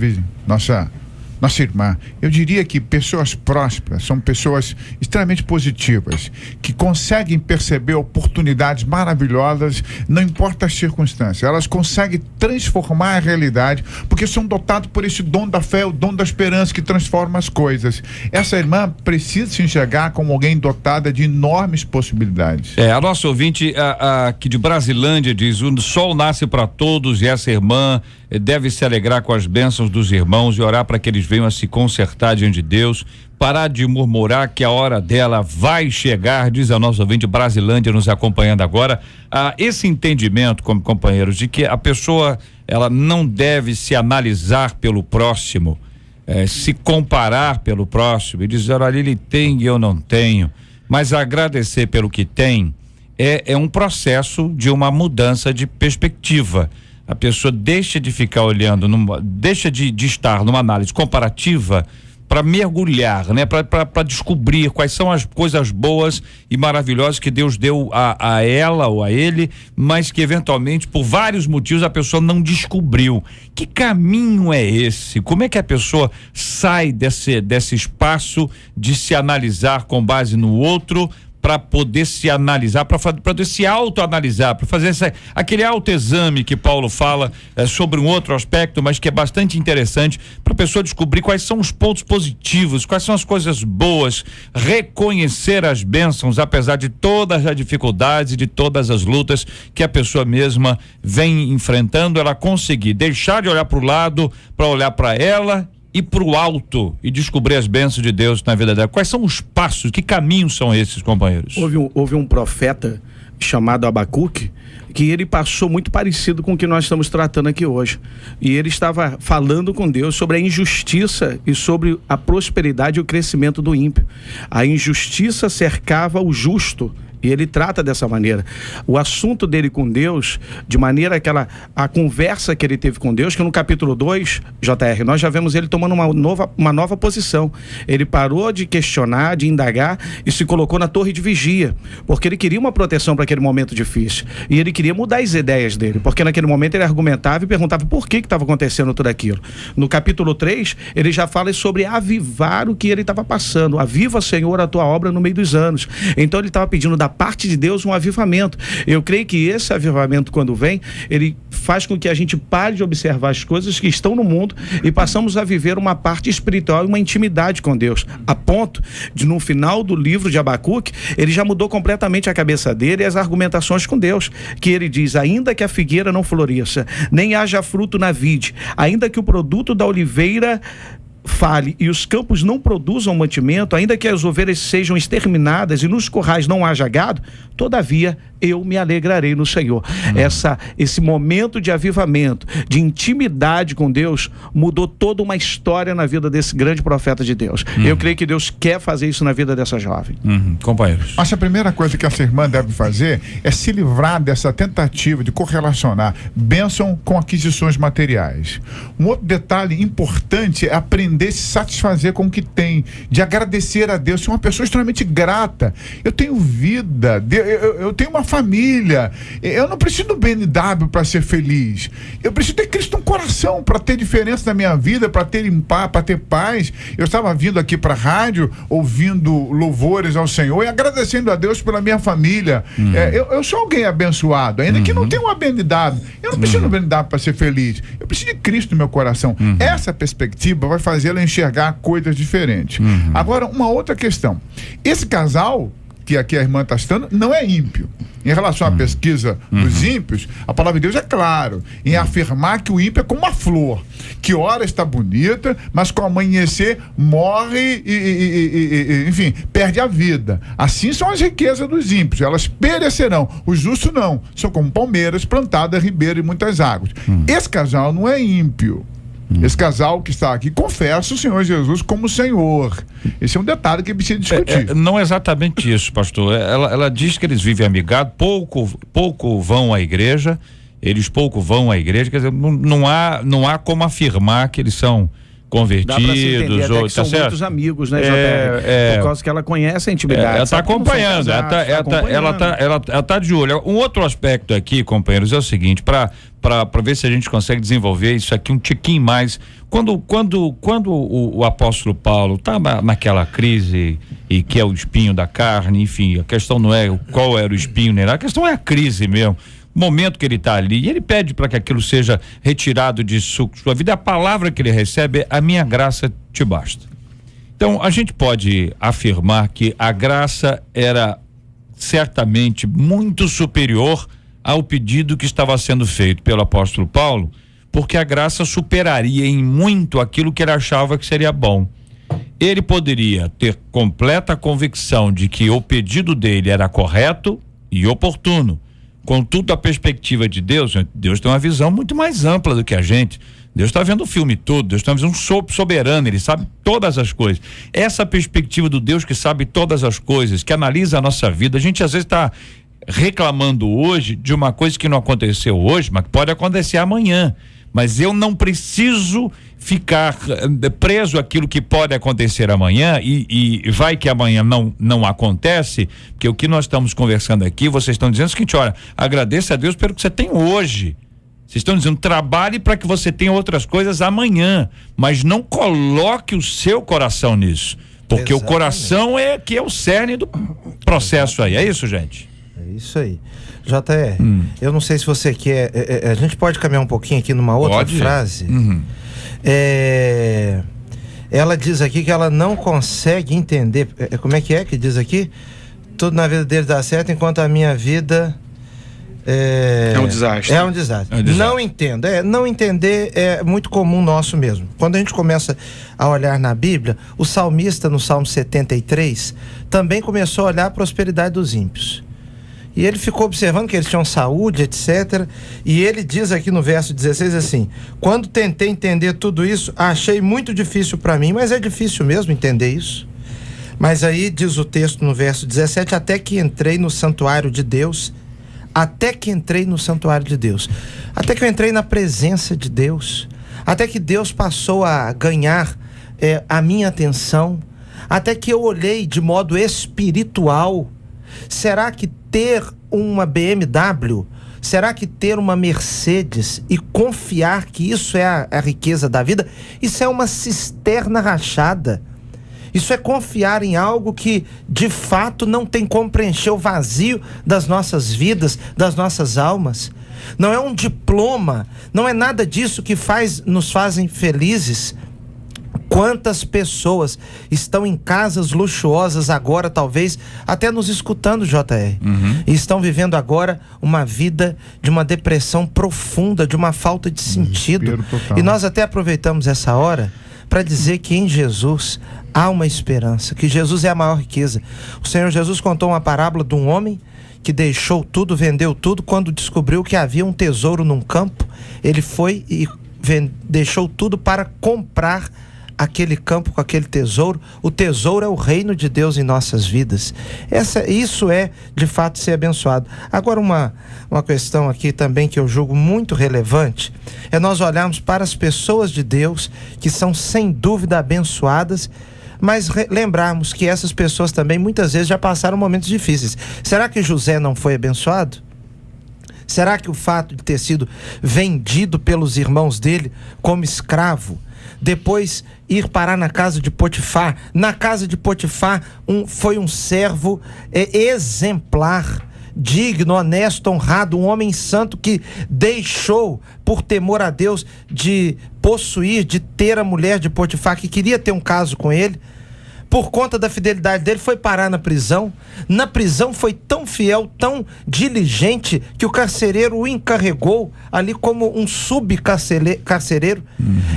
irmã. Eu diria que pessoas prósperas são pessoas extremamente positivas, que conseguem perceber oportunidades maravilhosas, não importa as circunstâncias. Elas conseguem transformar a realidade, porque são dotadas por esse dom da fé, o dom da esperança que transforma as coisas. Essa irmã precisa se enxergar como alguém dotada de enormes possibilidades. A nossa ouvinte aqui de Brasilândia diz: o sol nasce para todos, e essa irmã deve se alegrar com as bênçãos dos irmãos e orar para que eles venham a se consertar diante de Deus, parar de murmurar que a hora dela vai chegar, diz a nossa ouvinte Brasilândia nos acompanhando agora. Esse entendimento, como companheiros, de que a pessoa ela não deve se analisar pelo próximo, se comparar pelo próximo e dizer: olha, ele tem e eu não tenho, mas agradecer pelo que tem, é um processo de uma mudança de perspectiva. A pessoa deixa de ficar olhando, deixa de estar numa análise comparativa para mergulhar, né? Para descobrir quais são as coisas boas e maravilhosas que Deus deu a ela ou a ele, mas que eventualmente, por vários motivos, a pessoa não descobriu. Que caminho é esse? Como é que a pessoa sai desse espaço de se analisar com base no outro, para poder se analisar, para poder se autoanalisar, para fazer aquele autoexame que Paulo fala sobre um outro aspecto, mas que é bastante interessante, para a pessoa descobrir quais são os pontos positivos, quais são as coisas boas, reconhecer as bênçãos, apesar de todas as dificuldades e de todas as lutas que a pessoa mesma vem enfrentando, ela conseguir deixar de olhar para o lado, para olhar para ela e para o alto e descobrir as bênçãos de Deus na vida dela. Quais são os passos, que caminhos são esses, companheiros? Houve um profeta chamado Abacuque, que ele passou muito parecido com o que nós estamos tratando aqui hoje. E ele estava falando com Deus sobre a injustiça e sobre a prosperidade e o crescimento do ímpio. A injustiça cercava o justo, e ele trata dessa maneira. O assunto dele com Deus, de maneira que a conversa que ele teve com Deus, que no capítulo 2, JR, nós já vemos ele tomando uma nova posição. Ele parou de questionar, de indagar e se colocou na torre de vigia, porque ele queria uma proteção para aquele momento difícil. E ele queria mudar as ideias dele, porque naquele momento ele argumentava e perguntava por que estava acontecendo tudo aquilo. No capítulo 3, ele já fala sobre avivar o que ele estava passando. Aviva, Senhor, a tua obra no meio dos anos. Então ele estava pedindo da parte de Deus um avivamento. Eu creio que esse avivamento, quando vem, ele faz com que a gente pare de observar as coisas que estão no mundo e passamos a viver uma parte espiritual e uma intimidade com Deus, a ponto de, no final do livro de Abacuque, ele já mudou completamente a cabeça dele e as argumentações com Deus, que ele diz: ainda que a figueira não floresça, nem haja fruto na vide, ainda que o produto da oliveira fale e os campos não produzam mantimento, ainda que as ovelhas sejam exterminadas e nos currais não haja gado, todavia eu me alegrarei no Senhor. Esse momento de avivamento, de intimidade com Deus, mudou toda uma história na vida desse grande profeta de Deus. Eu creio que Deus quer fazer isso na vida dessa jovem. Companheiros. Acho que a primeira coisa que essa irmã deve fazer é se livrar dessa tentativa de correlacionar bênção com aquisições materiais. Um outro detalhe importante é aprender a se satisfazer com o que tem, de agradecer a Deus, ser uma pessoa extremamente grata. Eu tenho vida, eu tenho uma família, eu não preciso do BMW para ser feliz, eu preciso ter Cristo no coração para ter diferença na minha vida, para ter paz. Eu estava vindo aqui para a rádio, ouvindo louvores ao Senhor e agradecendo a Deus pela minha família. Eu sou alguém abençoado, ainda que não tenha uma BMW. Eu não preciso do BMW para ser feliz, eu preciso de Cristo no meu coração. Essa perspectiva vai fazer ela enxergar coisas diferentes. Agora, uma outra questão: esse casal que aqui a irmã está citando não é ímpio. Em relação à pesquisa dos ímpios, a palavra de Deus é claro em afirmar que o ímpio é como uma flor, que ora está bonita, mas com o amanhecer morre e enfim, perde a vida. Assim são as riquezas dos ímpios, elas perecerão. Os justos não, são como palmeiras plantadas a ribeiro e muitas águas. Esse casal não é ímpio. Esse casal que está aqui confessa o Senhor Jesus como Senhor. Esse é um detalhe que precisa discutir. Não é exatamente isso, pastor. Ela diz que eles vivem amigados, pouco vão à igreja, quer dizer, não há como afirmar que eles são convertidos. Dá pra se entender, ou, que são muitos amigos, né, JR? Por causa que ela conhece a intimidade. Ela está acompanhando, ela está de olho. Um outro aspecto aqui, companheiros, é o seguinte, para ver se a gente consegue desenvolver isso aqui um tiquinho mais. Quando o apóstolo Paulo está naquela crise, e que é o espinho da carne, enfim, a questão não é qual era o espinho, né? A questão é a crise mesmo. Momento que ele está ali, e ele pede para que aquilo seja retirado de sua vida. A palavra que ele recebe é: a minha graça te basta. Então a gente pode afirmar que a graça era certamente muito superior ao pedido que estava sendo feito pelo apóstolo Paulo, porque a graça superaria em muito aquilo que ele achava que seria bom. Ele poderia ter completa convicção de que o pedido dele era correto e oportuno. Contudo, a perspectiva de Deus tem uma visão muito mais ampla do que a gente. Deus está vendo o filme todo, Deus tem uma visão soberana, ele sabe todas as coisas. Essa perspectiva do Deus que sabe todas as coisas, que analisa a nossa vida, a gente às vezes está reclamando hoje de uma coisa que não aconteceu hoje, mas que pode acontecer amanhã. Mas eu não preciso ficar preso àquilo que pode acontecer amanhã e vai que amanhã não acontece, porque o que nós estamos conversando aqui, vocês estão dizendo o seguinte: olha, agradeça a Deus pelo que você tem hoje. Vocês estão dizendo, trabalhe para que você tenha outras coisas amanhã, mas não coloque o seu coração nisso, porque Exatamente. O coração é que é o cerne do processo. Exatamente. Aí, é isso, gente? É isso aí. JR, eu não sei se você quer, a gente pode caminhar um pouquinho aqui numa outra frase. Ela diz aqui que ela não consegue entender, como é que diz aqui? Tudo na vida dele dá certo, enquanto a minha vida é um desastre. É um desastre. Não entendo. Não entender é muito comum nosso mesmo. Quando a gente começa a olhar na Bíblia, o salmista no Salmo 73 também começou a olhar a prosperidade dos ímpios. E ele ficou observando que eles tinham saúde, etc. E ele diz aqui no verso 16 assim: quando tentei entender tudo isso, achei muito difícil para mim, mas é difícil mesmo entender isso. Mas aí diz o texto no verso 17: até que entrei no santuário de Deus, até que eu entrei na presença de Deus, até que Deus passou a ganhar a minha atenção, até que eu olhei de modo espiritual. Será que ter uma BMW, será que ter uma Mercedes e confiar que isso é a riqueza da vida, isso é uma cisterna rachada? Isso é confiar em algo que de fato não tem como preencher o vazio das nossas vidas, das nossas almas. Não é um diploma, não é nada disso que nos fazem felizes. Quantas pessoas estão em casas luxuosas agora, talvez até nos escutando, JR, e estão vivendo agora uma vida de uma depressão profunda, de uma falta de sentido. E nós até aproveitamos essa hora para dizer que em Jesus há uma esperança, que Jesus é a maior riqueza. O Senhor Jesus contou uma parábola de um homem que deixou tudo, vendeu tudo, quando descobriu que havia um tesouro num campo, ele foi e deixou tudo para comprar aquele campo com aquele tesouro. O tesouro é o reino de Deus em nossas vidas. Isso é de fato ser abençoado. Agora uma questão aqui também que eu julgo muito relevante é nós olharmos para as pessoas de Deus que são sem dúvida abençoadas, mas lembrarmos que essas pessoas também muitas vezes já passaram momentos difíceis. Será que José não foi abençoado? Será que o fato de ter sido vendido pelos irmãos dele como escravo, depois ir parar na casa de Potifar, foi um servo exemplar, digno, honesto, honrado, um homem santo que deixou, por temor a Deus, de possuir, de ter a mulher de Potifar, que queria ter um caso com ele. Por conta da fidelidade dele, foi parar na prisão. Na prisão foi tão fiel, tão diligente, que o carcereiro o encarregou ali como um subcarcereiro.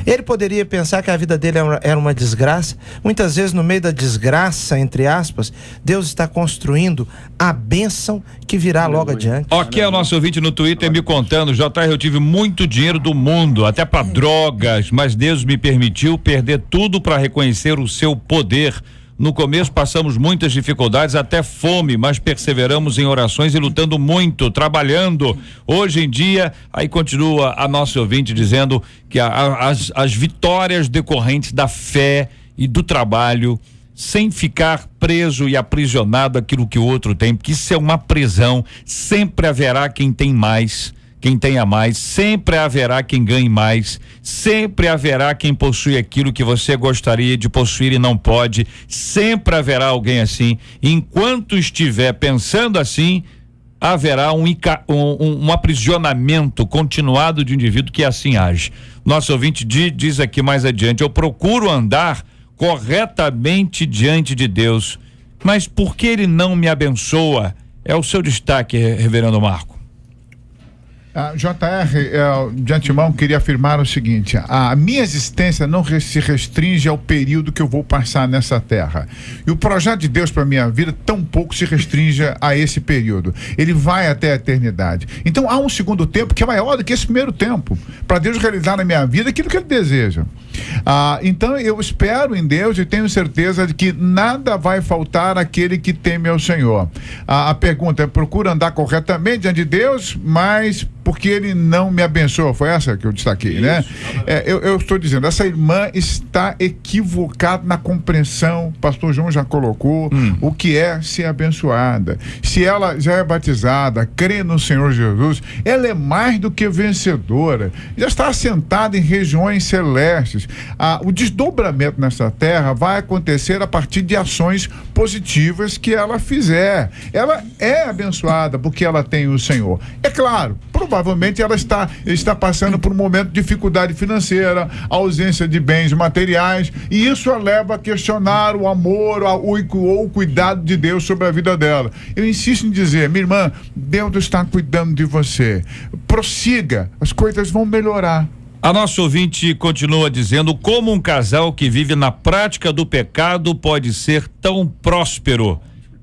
Ele poderia pensar que a vida dele era uma desgraça. Muitas vezes, no meio da desgraça, entre aspas, Deus está construindo a bênção que virá logo adiante. Ok, o nosso ouvinte no Twitter me contando: JR, eu tive muito dinheiro do mundo, até para drogas, mas Deus me permitiu perder tudo para reconhecer o seu poder. No começo passamos muitas dificuldades, até fome, mas perseveramos em orações e lutando muito, trabalhando. Hoje em dia, aí continua a nossa ouvinte dizendo que as vitórias decorrentes da fé e do trabalho, sem ficar preso e aprisionado aquilo que o outro tem, porque isso é uma prisão. Sempre haverá quem tem mais, quem tenha mais, sempre haverá quem ganhe mais, sempre haverá quem possui aquilo que você gostaria de possuir e não pode, sempre haverá alguém assim. Enquanto estiver pensando assim, haverá um aprisionamento continuado de indivíduo que assim age. Nosso ouvinte diz aqui mais adiante: eu procuro andar corretamente diante de Deus, mas por que ele não me abençoa? É o seu destaque, reverendo Marco. JR, de antemão, queria afirmar o seguinte: a minha existência não se restringe ao período que eu vou passar nessa terra. E o projeto de Deus para minha vida tampouco se restringe a esse período. Ele vai até a eternidade. Então há um segundo tempo que é maior do que esse primeiro tempo, para Deus realizar na minha vida aquilo que Ele deseja. Então eu espero em Deus e tenho certeza de que nada vai faltar àquele que teme ao Senhor. A pergunta é: procura andar corretamente diante de Deus, mas porque Ele não me abençoa. Foi essa que eu destaquei, né? Eu estou dizendo, essa irmã está equivocada na compreensão. O pastor João já colocou o que é ser abençoada. Se ela já é batizada, crê no Senhor Jesus, ela é mais do que vencedora, já está assentada em regiões celestes. O desdobramento nessa terra vai acontecer a partir de ações positivas que ela fizer. Ela é abençoada porque ela tem o Senhor. É claro, provavelmente ela está passando por um momento de dificuldade financeira, ausência de bens materiais, e isso a leva a questionar o amor ou o cuidado de Deus sobre a vida dela. Eu insisto em dizer: minha irmã, Deus está cuidando de você. Prossiga, as coisas vão melhorar. A nossa ouvinte continua dizendo: como um casal que vive na prática do pecado pode ser tão próspero?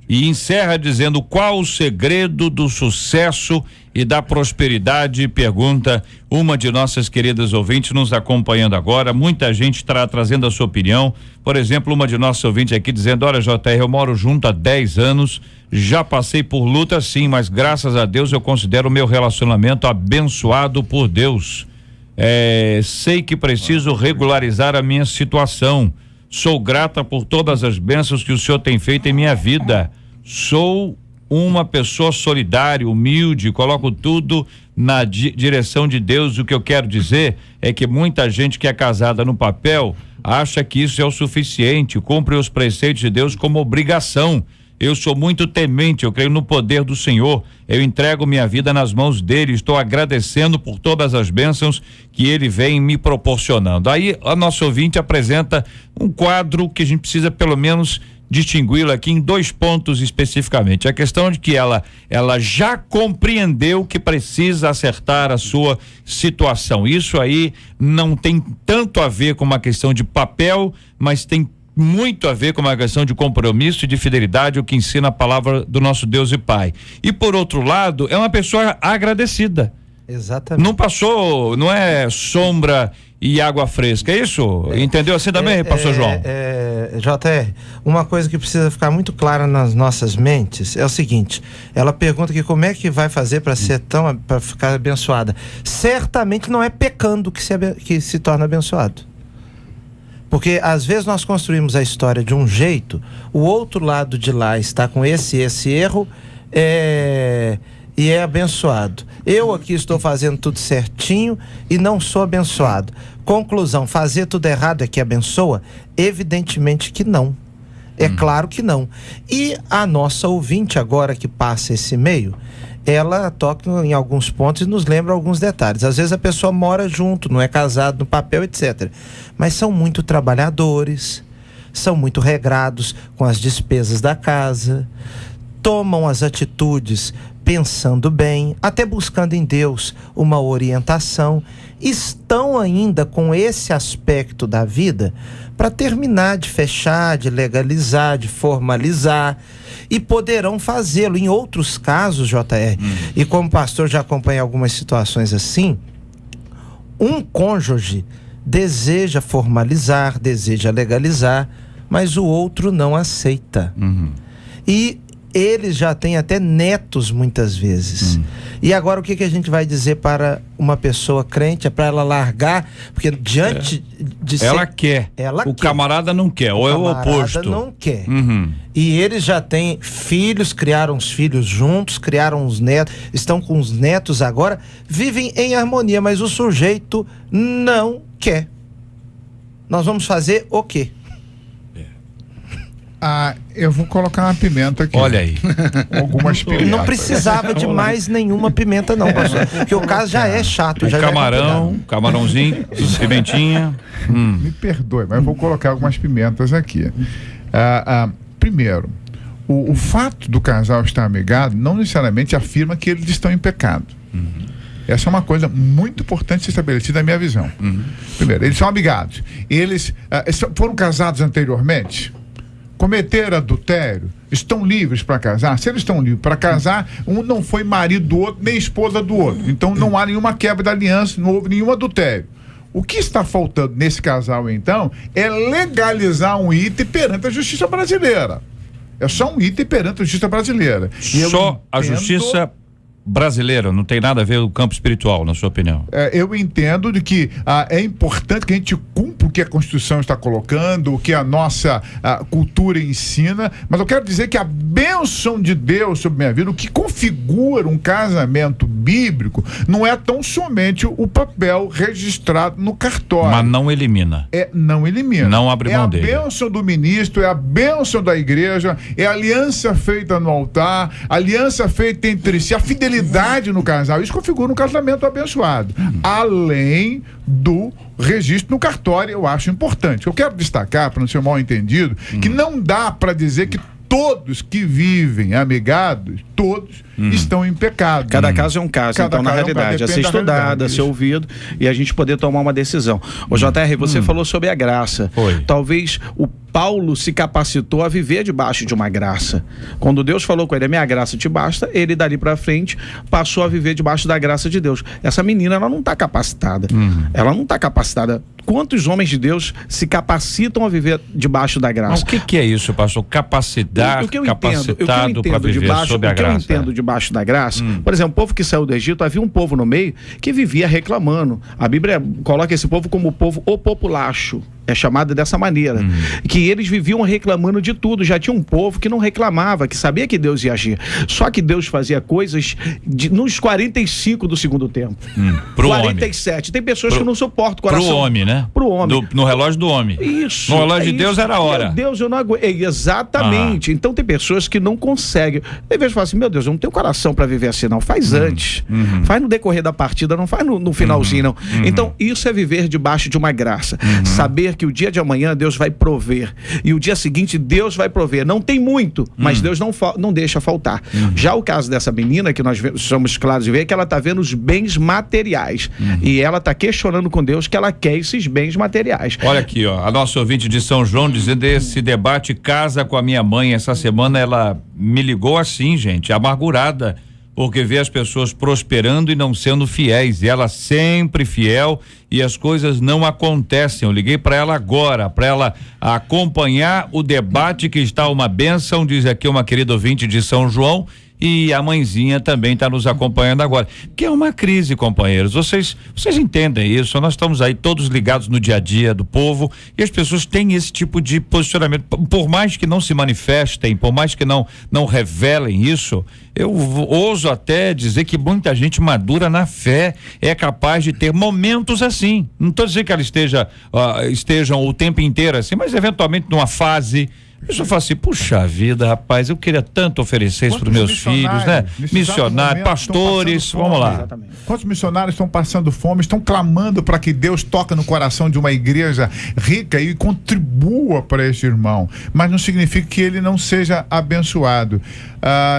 E encerra dizendo: qual o segredo do sucesso e da prosperidade? Pergunta uma de nossas queridas ouvintes nos acompanhando agora. Muita gente está trazendo a sua opinião. Por exemplo, uma de nossas ouvintes aqui dizendo: olha, JR, eu moro junto há 10 anos, já passei por luta sim, mas graças a Deus eu considero o meu relacionamento abençoado por Deus. Sei que preciso regularizar a minha situação. Sou grata por todas as bênçãos que o Senhor tem feito em minha vida. Sou uma pessoa solidária, humilde, coloco tudo na direção de Deus. O que eu quero dizer é que muita gente que é casada no papel acha que isso é o suficiente, cumpre os preceitos de Deus como obrigação. Eu sou muito temente, eu creio no poder do Senhor, eu entrego minha vida nas mãos dele, estou agradecendo por todas as bênçãos que ele vem me proporcionando. Aí a nossa ouvinte apresenta um quadro que a gente precisa pelo menos distingui-lo aqui em 2 pontos especificamente. A questão de que ela já compreendeu que precisa acertar a sua situação. Isso aí não tem tanto a ver com uma questão de papel, mas tem muito a ver com uma questão de compromisso e de fidelidade, o que ensina a palavra do nosso Deus e Pai. E por outro lado, é uma pessoa agradecida. Exatamente. Não passou, não é sombra e água fresca, é isso? Entendeu assim também, pastor João? JR, uma coisa que precisa ficar muito clara nas nossas mentes é o seguinte: ela pergunta que como é que vai fazer para ficar abençoada. Certamente não é pecando que se torna abençoado. Porque às vezes nós construímos a história de um jeito, o outro lado de lá está com esse erro e é abençoado. Eu aqui estou fazendo tudo certinho e não sou abençoado. Conclusão, fazer tudo errado é que abençoa? Evidentemente que não. É claro que não. E a nossa ouvinte agora que passa esse e-mail, ela toca em alguns pontos e nos lembra alguns detalhes. Às vezes a pessoa mora junto, não é casado no papel, etc. Mas são muito trabalhadores, são muito regrados com as despesas da casa, tomam as atitudes pensando bem, até buscando em Deus uma orientação, estão ainda com esse aspecto da vida para terminar de fechar, de legalizar, de formalizar, e poderão fazê-lo em outros casos, JR. E como pastor já acompanha algumas situações assim, um cônjuge deseja formalizar, deseja legalizar, mas o outro não aceita. E eles já têm até netos muitas vezes. E agora o que a gente vai dizer para uma pessoa crente? É para ela largar, porque diante de ela quer, o camarada não quer, ou é o oposto. O camarada não quer. E eles já têm filhos, criaram os filhos juntos, criaram os netos, estão com os netos agora, vivem em harmonia, mas o sujeito não quer. Nós vamos fazer o quê? Eu vou colocar uma pimenta aqui. Olha aí. Algumas pimentas. Não precisava de mais nenhuma pimenta não, pastor. Porque o caso já é chato. Já Camarãozinho, pimentinha. Me perdoe, mas eu vou colocar algumas pimentas aqui. Primeiro, o fato do casal estar amigado não necessariamente afirma que eles estão em pecado. Essa é uma coisa muito importante estabelecida na minha visão. Primeiro, eles são amigados. Eles foram casados anteriormente? Cometeram adultério, estão livres para casar? Se eles estão livres para casar, um não foi marido do outro, nem esposa do outro. Então não há nenhuma quebra da aliança, não houve nenhum adultério. O que está faltando nesse casal, então, é legalizar um item perante a justiça brasileira. É só um item perante a justiça brasileira. Só a justiça brasileira, não tem nada a ver com o campo espiritual, na sua opinião? Eu entendo de que é importante que a gente cumpra o que a Constituição está colocando, o que a nossa cultura ensina, mas eu quero dizer que a bênção de Deus sobre minha vida, o que configura um casamento bíblico, não é tão somente o papel registrado no cartório. Mas não elimina. Não elimina. Não abre mão dele. É a bênção do ministro, é a bênção da igreja, é a aliança feita no altar, a aliança feita entre si, a fidelidade no casal. Isso configura um casamento abençoado. Além do registro no cartório, eu acho importante. Eu quero destacar, para não ser mal entendido, que não dá para dizer que todos que vivem amigados, todos estão em pecado. Cada caso é um caso, então na realidade, a ser estudado, a ser ouvido e a gente poder tomar uma decisão. Ô JR, você falou sobre a graça. Talvez o Paulo se capacitou a viver debaixo de uma graça. Quando Deus falou com ele, a minha graça te basta, ele dali pra frente passou a viver debaixo da graça de Deus. Essa menina, ela não está capacitada. Ela não está capacitada. Quantos homens de Deus se capacitam a viver debaixo da graça? Mas o que é isso, pastor? Capacitado para viver sob a graça. O que eu entendo debaixo da graça, por exemplo, o povo que saiu do Egito, havia um povo no meio que vivia reclamando. A Bíblia coloca esse povo como o povo o populacho. É chamada dessa maneira. Que eles viviam reclamando de tudo. Já tinha um povo que não reclamava, que sabia que Deus ia agir. Só que Deus fazia coisas nos 45 do segundo tempo. Pro 47. Homem. Tem pessoas que não suportam o coração. Pro homem, né? Pro homem. No relógio do homem. Isso. No relógio de Deus era a hora. Meu Deus, eu não aguento. Exatamente. Então tem pessoas que não conseguem. Às vezes fala assim, meu Deus, eu não tenho coração para viver assim, não. Faz antes. Faz no decorrer da partida, não faz no finalzinho, não. Então, isso é viver debaixo de uma graça. Saber que o dia de amanhã Deus vai prover. E o dia seguinte Deus vai prover. Não tem muito, mas Deus não deixa faltar. Já o caso dessa menina, que nós somos claros de ver, é que ela está vendo os bens materiais. E ela está questionando com Deus que ela quer esses bens materiais. Olha aqui, ó, a nossa ouvinte de São João dizendo esse debate casa com a minha mãe. Essa semana ela me ligou assim, gente, amargurada, porque vê as pessoas prosperando e não sendo fiéis, e ela sempre fiel e as coisas não acontecem. Eu liguei para ela agora, para ela acompanhar o debate que está uma bênção, diz aqui uma querida ouvinte de São João, e a mãezinha também está nos acompanhando agora, que é uma crise, companheiros, vocês entendem isso, nós estamos aí todos ligados no dia a dia do povo, e as pessoas têm esse tipo de posicionamento, por mais que não se manifestem, por mais que não revelem isso, eu ouso até dizer que muita gente madura na fé é capaz de ter momentos assim, não estou dizendo que ela estejam o tempo inteiro assim, mas eventualmente numa fase. Eu falo assim, puxa vida, rapaz, eu queria tanto oferecer isso para os meus filhos, né? Missionários, pastores, vamos lá. Exatamente. Quantos missionários estão passando fome, estão clamando para que Deus toque no coração de uma igreja rica e contribua para esse irmão, mas não significa que ele não seja abençoado.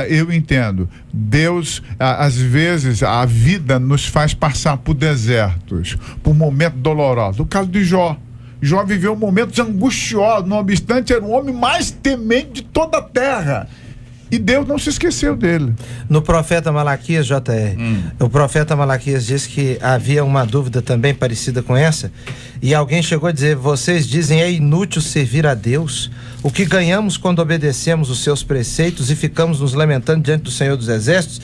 Eu entendo, Deus, às vezes a vida nos faz passar por desertos, por momentos dolorosos. O caso de Jó viveu momentos angustiosos, não obstante era o homem mais temente de toda a terra. E Deus não se esqueceu dele. No profeta Malaquias, JR, o profeta Malaquias diz que havia uma dúvida também parecida com essa, e alguém chegou a dizer, vocês dizem é inútil servir a Deus? O que ganhamos quando obedecemos os seus preceitos e ficamos nos lamentando diante do Senhor dos Exércitos?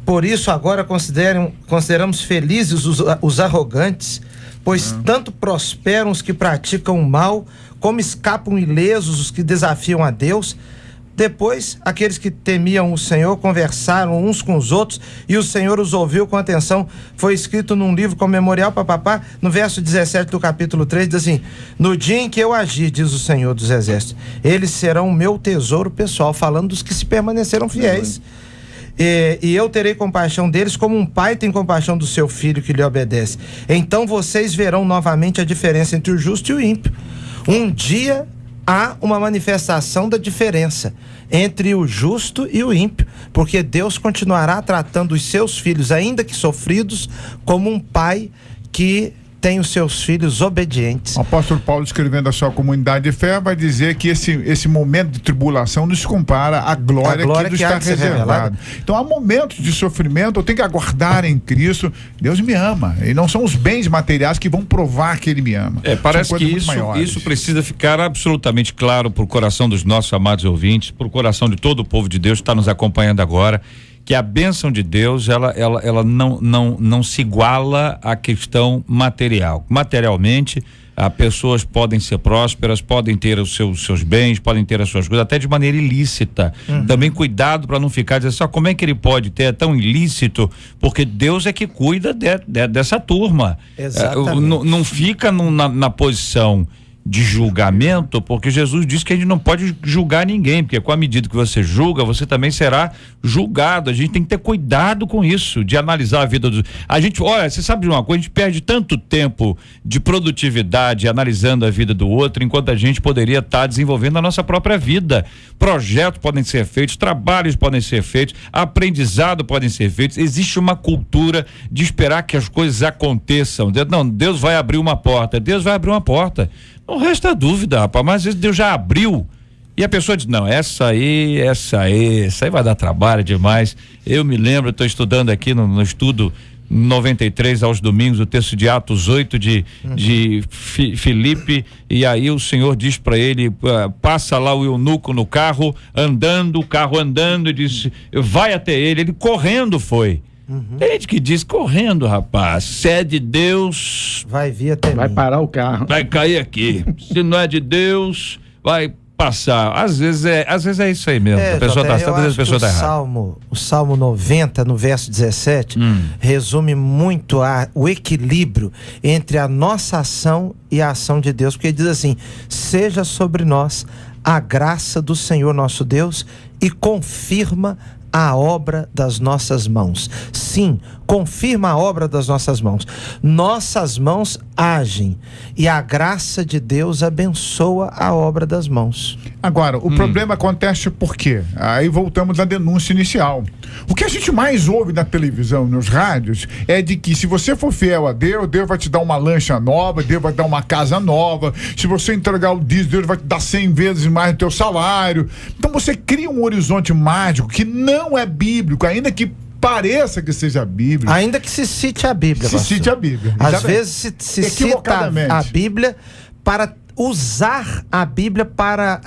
Por isso agora consideramos felizes os arrogantes, pois tanto prosperam os que praticam o mal, como escapam ilesos os que desafiam a Deus. Depois, aqueles que temiam o Senhor conversaram uns com os outros, e o Senhor os ouviu com atenção. Foi escrito num livro com memorial, papapá, no verso 17 do capítulo 3, diz assim, no dia em que eu agir, diz o Senhor dos Exércitos, eles serão o meu tesouro pessoal, falando dos que se permaneceram fiéis. E eu terei compaixão deles como um pai tem compaixão do seu filho que lhe obedece. Então vocês verão novamente a diferença entre o justo e o ímpio. Um dia há uma manifestação da diferença entre o justo e o ímpio, porque Deus continuará tratando os seus filhos, ainda que sofridos, como um pai que tem os seus filhos obedientes. O apóstolo Paulo, escrevendo a sua comunidade de fé, vai dizer que esse momento de tribulação nos compara à glória que nos está reservada. Então há momentos de sofrimento, eu tenho que aguardar em Cristo, Deus me ama, e não são os bens materiais que vão provar que Ele me ama. Parece que isso precisa ficar absolutamente claro para o coração dos nossos amados ouvintes, para o coração de todo o povo de Deus que está nos acompanhando agora, que a bênção de Deus, ela não se iguala à questão material. Materialmente, pessoas podem ser prósperas, podem ter os seus bens, podem ter as suas coisas, até de maneira ilícita. Também cuidado para não ficar dizendo só como é que ele pode ter, é tão ilícito, porque Deus é que cuida dessa turma. Exatamente. Não fica na posição de julgamento, porque Jesus disse que a gente não pode julgar ninguém, porque com a medida que você julga, você também será julgado. A gente tem que ter cuidado com isso, de analisar a vida dos... Olha, você sabe de uma coisa, a gente perde tanto tempo de produtividade analisando a vida do outro, enquanto a gente poderia estar desenvolvendo a nossa própria vida. Projetos podem ser feitos, trabalhos podem ser feitos, aprendizado podem ser feitos. Existe uma cultura de esperar que as coisas aconteçam. Não, Deus vai abrir uma porta. Deus vai abrir uma porta. Não resta dúvida, rapaz, mas às vezes Deus já abriu e a pessoa diz, não, essa aí vai dar trabalho demais. Eu me lembro, estou estudando aqui no estudo 93 aos domingos, o texto de Atos 8 de Filipe, e aí o Senhor diz para ele, passa lá o eunuco no carro andando, e disse, vai até ele correndo foi. Tem gente que diz correndo, rapaz, se é de Deus, vai vir até Vai mim. parar o carro. vai cair aqui. Se não é de Deus, vai passar. Às vezes é isso aí mesmo. A pessoa tá certa, às vezes a pessoa tá errada. O Salmo 90, no verso 17, resume muito o equilíbrio entre a nossa ação e a ação de Deus, porque ele diz assim: seja sobre nós a graça do Senhor nosso Deus e confirma a obra das nossas mãos. Sim, confirma a obra das nossas mãos. Nossas mãos agem e a graça de Deus abençoa a obra das mãos. Agora, o problema acontece por quê? Aí voltamos à denúncia inicial. O que a gente mais ouve na televisão, nos rádios, é de que se você for fiel a Deus, Deus vai te dar uma lancha nova, Deus vai te dar uma casa nova. Se você entregar o dízimo, Deus vai te dar 100 vezes mais do teu salário. Então você cria um horizonte mágico que não é bíblico, ainda que pareça que seja bíblico. Ainda que se cite a Bíblia. Se cite a Bíblia. Às Exatamente. vezes se cita a Bíblia para usar a Bíblia para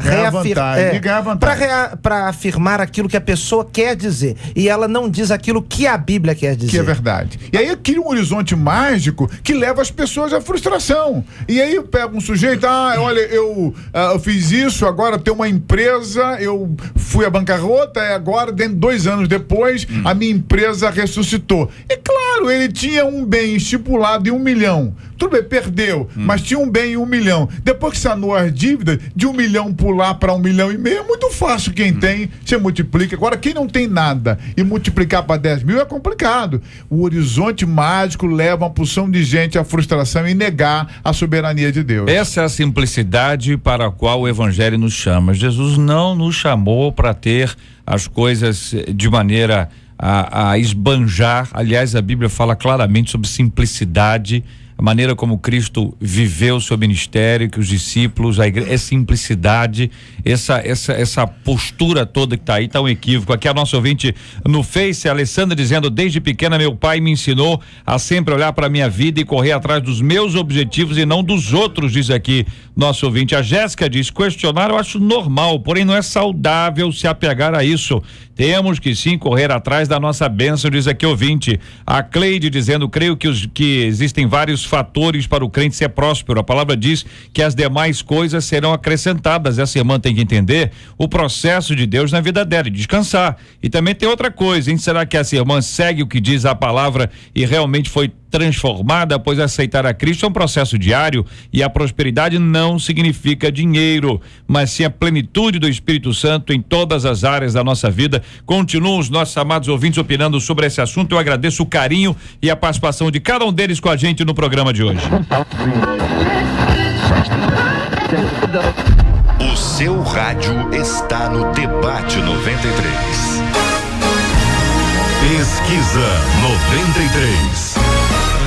para afirmar aquilo que a pessoa quer dizer, e ela não diz aquilo que a Bíblia quer dizer. Que é verdade. E aí cria um horizonte mágico que leva as pessoas à frustração. E aí pega um sujeito, olha, eu fiz isso, agora tenho uma empresa, eu fui à bancarrota, e agora, dentro de 2 anos depois, a minha empresa ressuscitou. É claro, ele tinha um bem estipulado em 1 milhão. Tudo bem, perdeu, mas tinha um bem em 1 milhão. Depois que sanou as dívidas, de 1 milhão pular para 1,5 milhão é muito fácil. Quem tem, você multiplica. Agora, quem não tem nada e multiplicar para 10 mil é complicado. O horizonte mágico leva uma porção de gente à frustração e negar a soberania de Deus. Essa é a simplicidade para a qual o Evangelho nos chama. Jesus não nos chamou para ter as coisas de maneira a esbanjar. Aliás, a Bíblia fala claramente sobre simplicidade, a maneira como Cristo viveu seu ministério, que os discípulos, a igreja, é simplicidade, essa postura toda que está aí, tá um equívoco. Aqui a nossa ouvinte no Face, a Alessandra, dizendo: desde pequena meu pai me ensinou a sempre olhar para a minha vida e correr atrás dos meus objetivos e não dos outros, diz aqui nosso ouvinte. A Jéssica diz: questionar eu acho normal, porém não é saudável se apegar a isso. Temos que sim correr atrás da nossa bênção, diz aqui o ouvinte. A Cleide dizendo: creio que existem vários fatores para o crente ser próspero. A palavra diz que as demais coisas serão acrescentadas. Essa irmã tem que entender o processo de Deus na vida dela e descansar. E também tem outra coisa, hein? Será que essa irmã segue o que diz a palavra e realmente foi transformada após aceitar a Cristo? É um processo diário e a prosperidade não significa dinheiro, mas sim a plenitude do Espírito Santo em todas as áreas da nossa vida. Continuam os nossos amados ouvintes opinando sobre esse assunto. Eu agradeço o carinho e a participação de cada um deles com a gente no programa de hoje. O seu rádio está no Debate 93. Pesquisa 93.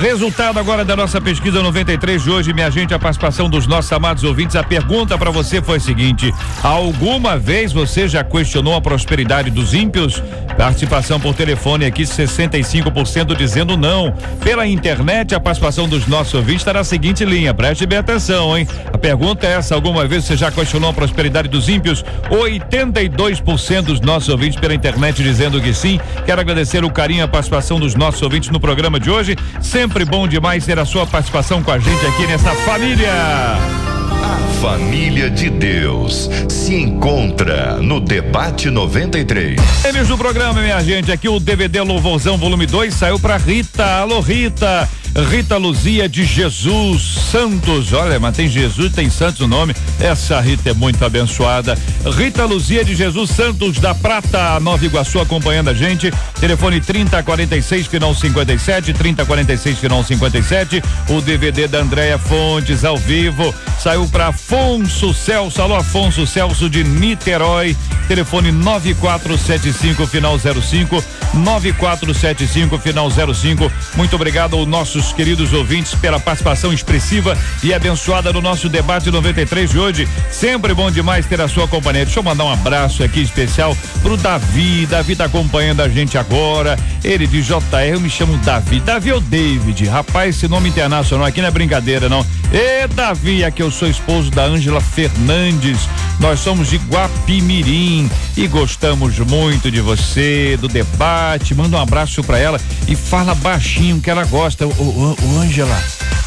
Resultado agora da nossa pesquisa 93 de hoje, minha gente, a participação dos nossos amados ouvintes. A pergunta para você foi a seguinte: alguma vez você já questionou a prosperidade dos ímpios? Participação por telefone aqui, 65% dizendo não. Pela internet, a participação dos nossos ouvintes está na seguinte linha, preste bem atenção, hein? A pergunta é essa: alguma vez você já questionou a prosperidade dos ímpios? 82% dos nossos ouvintes pela internet dizendo que sim. Quero agradecer o carinho e a participação dos nossos ouvintes no programa de hoje. Sempre bom demais ter a sua participação com a gente aqui nessa família. A família de Deus se encontra no Debate 93. Eles do programa, minha gente, aqui o DVD Louvorzão volume 2 saiu pra Rita. Alô, Rita. Rita Luzia de Jesus Santos. Olha, mas tem Jesus, tem Santos no nome. Essa Rita é muito abençoada. Rita Luzia de Jesus Santos da Prata, Nova Iguaçu, acompanhando a gente. Telefone 3046 final 57, 3046 final 57. O DVD da Andréia Fontes ao vivo saiu para Afonso Celso. Alô, Afonso Celso de Niterói. Telefone 9475 final 05, 9475 final 05. Muito obrigado ao nosso queridos ouvintes pela participação expressiva e abençoada no nosso Debate 93 de hoje. Sempre bom demais ter a sua companhia. Deixa eu mandar um abraço aqui especial pro Davi. Davi tá acompanhando a gente há agora. Ele diz: JR, eu me chamo Davi. Davi ou David? Rapaz, esse nome internacional aqui não é brincadeira, não. E Davi, aqui eu sou esposo da Ângela Fernandes. Nós somos de Guapimirim e gostamos muito de você, do debate. Manda um abraço pra ela e fala baixinho que ela gosta.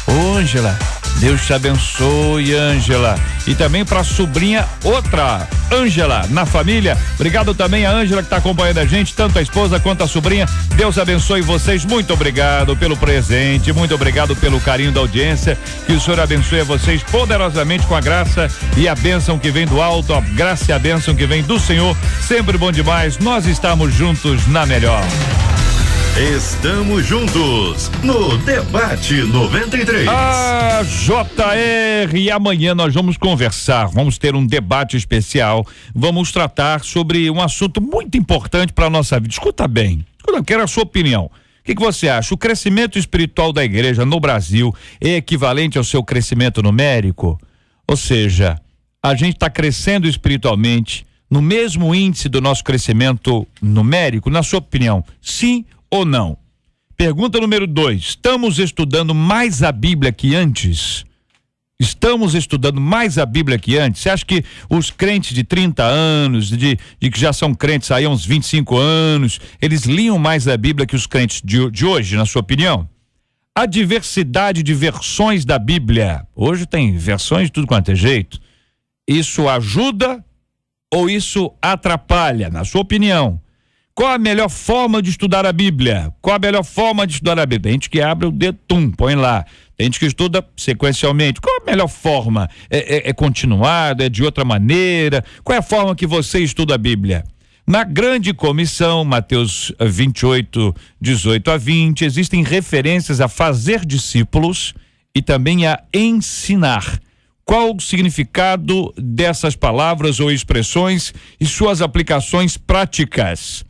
Ângela, Deus te abençoe, Ângela. E também pra sobrinha, outra Ângela, na família. Obrigado também a Ângela que tá acompanhando a gente, tanto a esposa quanto a sobrinha. Deus abençoe vocês. Muito obrigado pelo presente, muito obrigado pelo carinho da audiência. Que o Senhor abençoe a vocês poderosamente com a graça e a bênção que vem do alto, a graça e a bênção que vem do Senhor. Sempre bom demais. Nós estamos juntos na melhor. Estamos juntos no Debate 93. JR, e amanhã nós vamos conversar, vamos ter um debate especial, vamos tratar sobre um assunto muito importante para a nossa vida. Escuta bem, eu quero a sua opinião. O que você acha? O crescimento espiritual da igreja no Brasil é equivalente ao seu crescimento numérico? Ou seja, a gente está crescendo espiritualmente no mesmo índice do nosso crescimento numérico? Na sua opinião, sim ou não? Pergunta número 2, estamos estudando mais a Bíblia que antes? Estamos estudando mais a Bíblia que antes? Você acha que os crentes de 30 anos, de que já são crentes aí há uns 25 anos, eles liam mais a Bíblia que os crentes de hoje, na sua opinião? A diversidade de versões da Bíblia, hoje tem versões de tudo quanto é jeito, isso ajuda ou isso atrapalha, na sua opinião? Qual a melhor forma de estudar a Bíblia? Qual a melhor forma de estudar a Bíblia? Tem gente que abre o dedo, põe lá. Tem gente que estuda sequencialmente. Qual a melhor forma? É continuado? É de outra maneira? Qual é a forma que você estuda a Bíblia? Na grande comissão, Mateus 28, 18 a 20, existem referências a fazer discípulos e também a ensinar. Qual o significado dessas palavras ou expressões e suas aplicações práticas?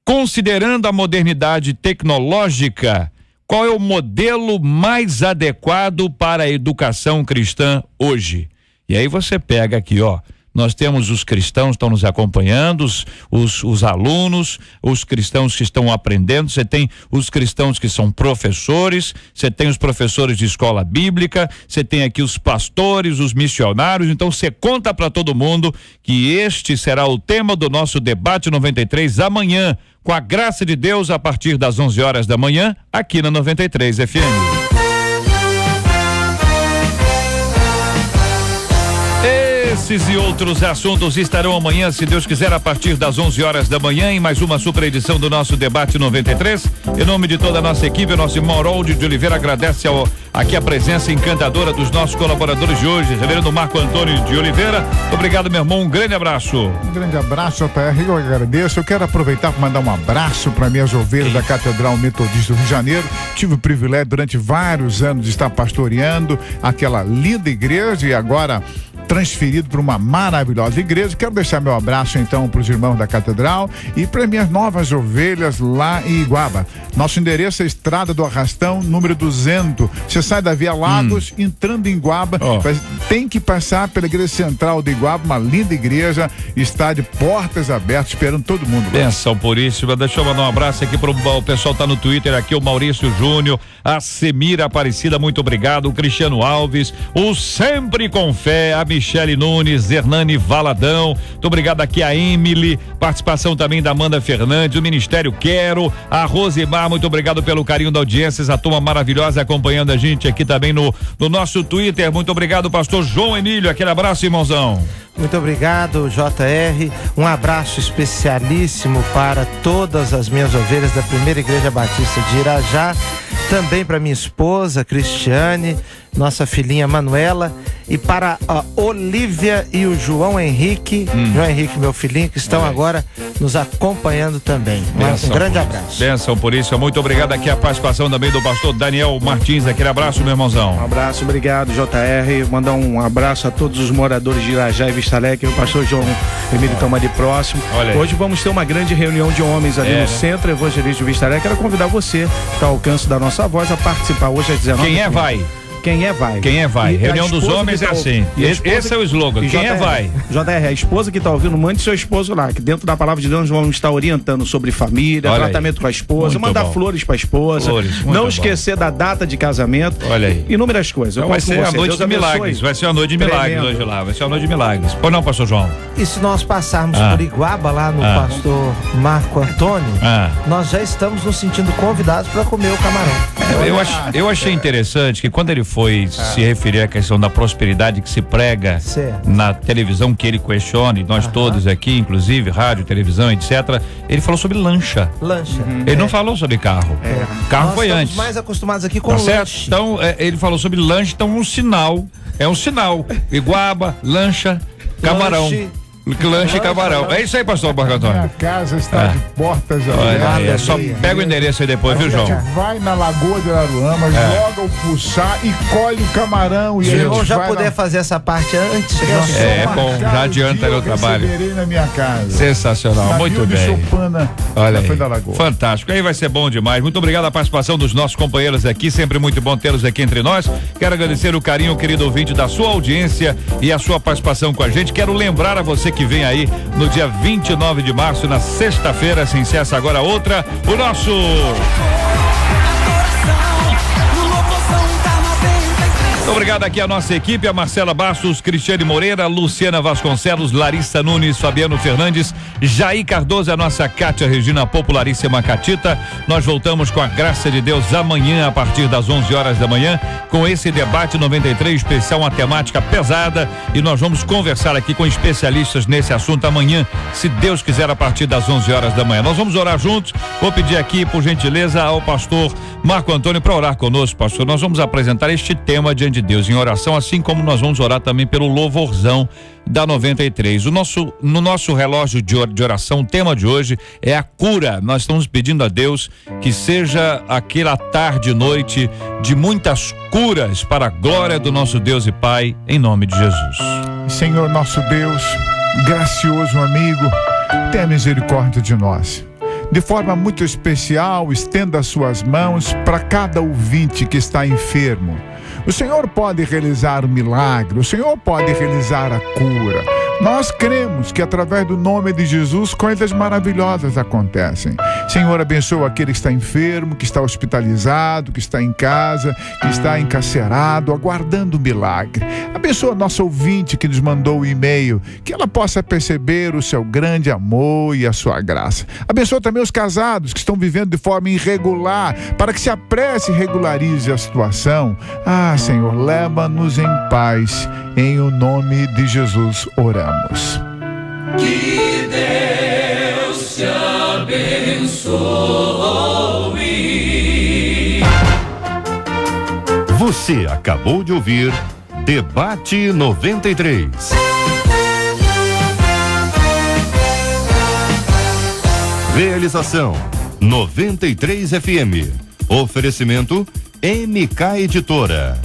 Considerando a modernidade tecnológica, qual é o modelo mais adequado para a educação cristã hoje? E aí você pega aqui, nós temos os cristãos que estão nos acompanhando, os alunos, os cristãos que estão aprendendo, você tem os cristãos que são professores, você tem os professores de escola bíblica, você tem aqui os pastores, os missionários. Então você conta para todo mundo que este será o tema do nosso Debate 93 amanhã, com a graça de Deus, a partir das 11 horas da manhã, aqui na 93 FM. Esses e outros assuntos estarão amanhã, se Deus quiser, a partir das 11 horas da manhã, em mais uma super edição do nosso Debate 93. Em nome de toda a nossa equipe, o nosso irmão Harold de Oliveira agradece aqui a presença encantadora dos nossos colaboradores de hoje, reverendo Marco Antônio de Oliveira. Muito obrigado, meu irmão, um grande abraço. Um grande abraço, JR, eu agradeço. Eu quero aproveitar para mandar um abraço para minhas ovelhas da Catedral Metodista do Rio de Janeiro. Tive o privilégio durante vários anos de estar pastoreando aquela linda igreja e agora transferido para uma maravilhosa igreja. Quero deixar meu abraço então para os irmãos da Catedral e para minhas novas ovelhas lá em Iguaba. Nosso endereço é Estrada do Arrastão, número 200. Você sai da Via Lagos, entrando em Iguaba, tem que passar pela igreja central de Iguaba, uma linda igreja, está de portas abertas, esperando todo mundo. Benção puríssima. Deixa eu mandar um abraço aqui para o pessoal tá no Twitter aqui, o Maurício Júnior, a Semira Aparecida, muito obrigado, o Cristiano Alves, o Sempre com Fé, a Michele Nunes, Hernani Valadão, muito obrigado aqui a Emily, participação também da Amanda Fernandes, o Ministério Quero, a Rosemar, muito obrigado pelo carinho da audiência, essa turma maravilhosa acompanhando a gente aqui também no nosso Twitter. Muito obrigado, pastor João Emílio, aquele abraço, irmãozão. Muito obrigado, JR. Um abraço especialíssimo para todas as minhas ovelhas da Primeira Igreja Batista de Irajá, também para minha esposa Cristiane, nossa filhinha Manuela, e para a Olívia e o João Henrique, João Henrique, meu filhinho, que estão agora nos acompanhando também. Um grande abraço. Bênção por isso, muito obrigado aqui a participação também do pastor Daniel Martins, aquele abraço, meu irmãozão. Um abraço, obrigado, JR, mandar um abraço a todos os moradores de Irajá e Vista Alegre, o pastor João Emílio estamos ali próximo. Hoje vamos ter uma grande reunião de homens ali no Centro Evangelista de Vista Alegre. Quero convidar você, que está ao alcance da nossa voz, a participar hoje às 19h. Quem vai? Quem é, vai. Quem é, vai. E Reunião dos homens é assim. Esse é o slogan. Quem é, vai. JR, a esposa que tá ouvindo, mande seu esposo lá, que dentro da palavra de Deus nós vamos estar orientando sobre família, Olha tratamento aí. com a esposa, Muito mandar bom. flores pra esposa, não esquecer da data de casamento. Olha aí. Inúmeras coisas. Então vai ser a noite de milagres. Vai ser a noite de milagres hoje lá. Vai ser a noite de milagres. Pois não, pastor João? E se nós passarmos por Iguaba, lá no pastor Marco Antônio, nós já estamos nos sentindo convidados para comer o camarão. Eu achei interessante que quando ele foi se referir à questão da prosperidade que se prega na televisão, que ele questione, nós todos aqui, inclusive, rádio, televisão, etc., ele falou sobre lancha. Ele não falou sobre carro. Carro nós foi estamos antes. mais acostumados aqui com Tá lanche. certo? Então, ele falou sobre lanche, então um sinal. É um sinal. Iguaba, lancha, camarão. Lanche e camarão. É isso aí, pastor Marco Antônio. Minha casa está de portas abertas. Só pega o endereço aí depois, viu, João? A gente vai na Lagoa de Araruama, joga o puçá e colhe o camarão. Se o irmão já puder fazer essa parte antes, é bom, já adianta o trabalho. Na minha casa. Sensacional, muito bem. Chopana, olha aí, da Lagoa. Fantástico, aí vai ser bom demais. Muito obrigado a participação dos nossos companheiros aqui, sempre muito bom tê-los aqui entre nós. Quero agradecer o carinho, querido ouvinte, da sua audiência e a sua participação com a gente. Quero lembrar a você que vem aí no dia 29 de março, na sexta-feira, se encerra agora outra, o nosso... Obrigado aqui a nossa equipe, a Marcela Bastos, Cristiane Moreira, Luciana Vasconcelos, Larissa Nunes, Fabiano Fernandes, Jair Cardoso, a nossa Cátia Regina, popularíssima Catita. Nós voltamos com a graça de Deus amanhã, a partir das 11 horas da manhã, com esse debate 93 especial, uma temática pesada, e nós vamos conversar aqui com especialistas nesse assunto amanhã, se Deus quiser, a partir das 11 horas da manhã. Nós vamos orar juntos. Vou pedir aqui, por gentileza, ao pastor Marco Antônio para orar conosco, pastor. Nós vamos apresentar este tema diante de Deus em oração, assim como nós vamos orar também pelo louvorzão da 93. No nosso relógio de oração, o tema de hoje é a cura. Nós estamos pedindo a Deus que seja aquela tarde e noite de muitas curas para a glória do nosso Deus e Pai, em nome de Jesus. Senhor nosso Deus, gracioso amigo, tenha misericórdia de nós. De forma muito especial, estenda suas mãos para cada ouvinte que está enfermo. O Senhor pode realizar o milagre, o Senhor pode realizar a cura. Nós cremos que através do nome de Jesus coisas maravilhosas acontecem. Senhor, abençoa aquele que está enfermo, que está hospitalizado, que está em casa, que está encarcerado, aguardando o milagre. Abençoa a nossa ouvinte que nos mandou o e-mail, que ela possa perceber o seu grande amor e a sua graça. Abençoa também os casados que estão vivendo de forma irregular, para que se apresse e regularize a situação. Senhor, leva-nos em paz, em o nome de Jesus oramos. Que Deus te abençoe. Você acabou de ouvir Debate 93. Realização 93 FM. Oferecimento MK Editora.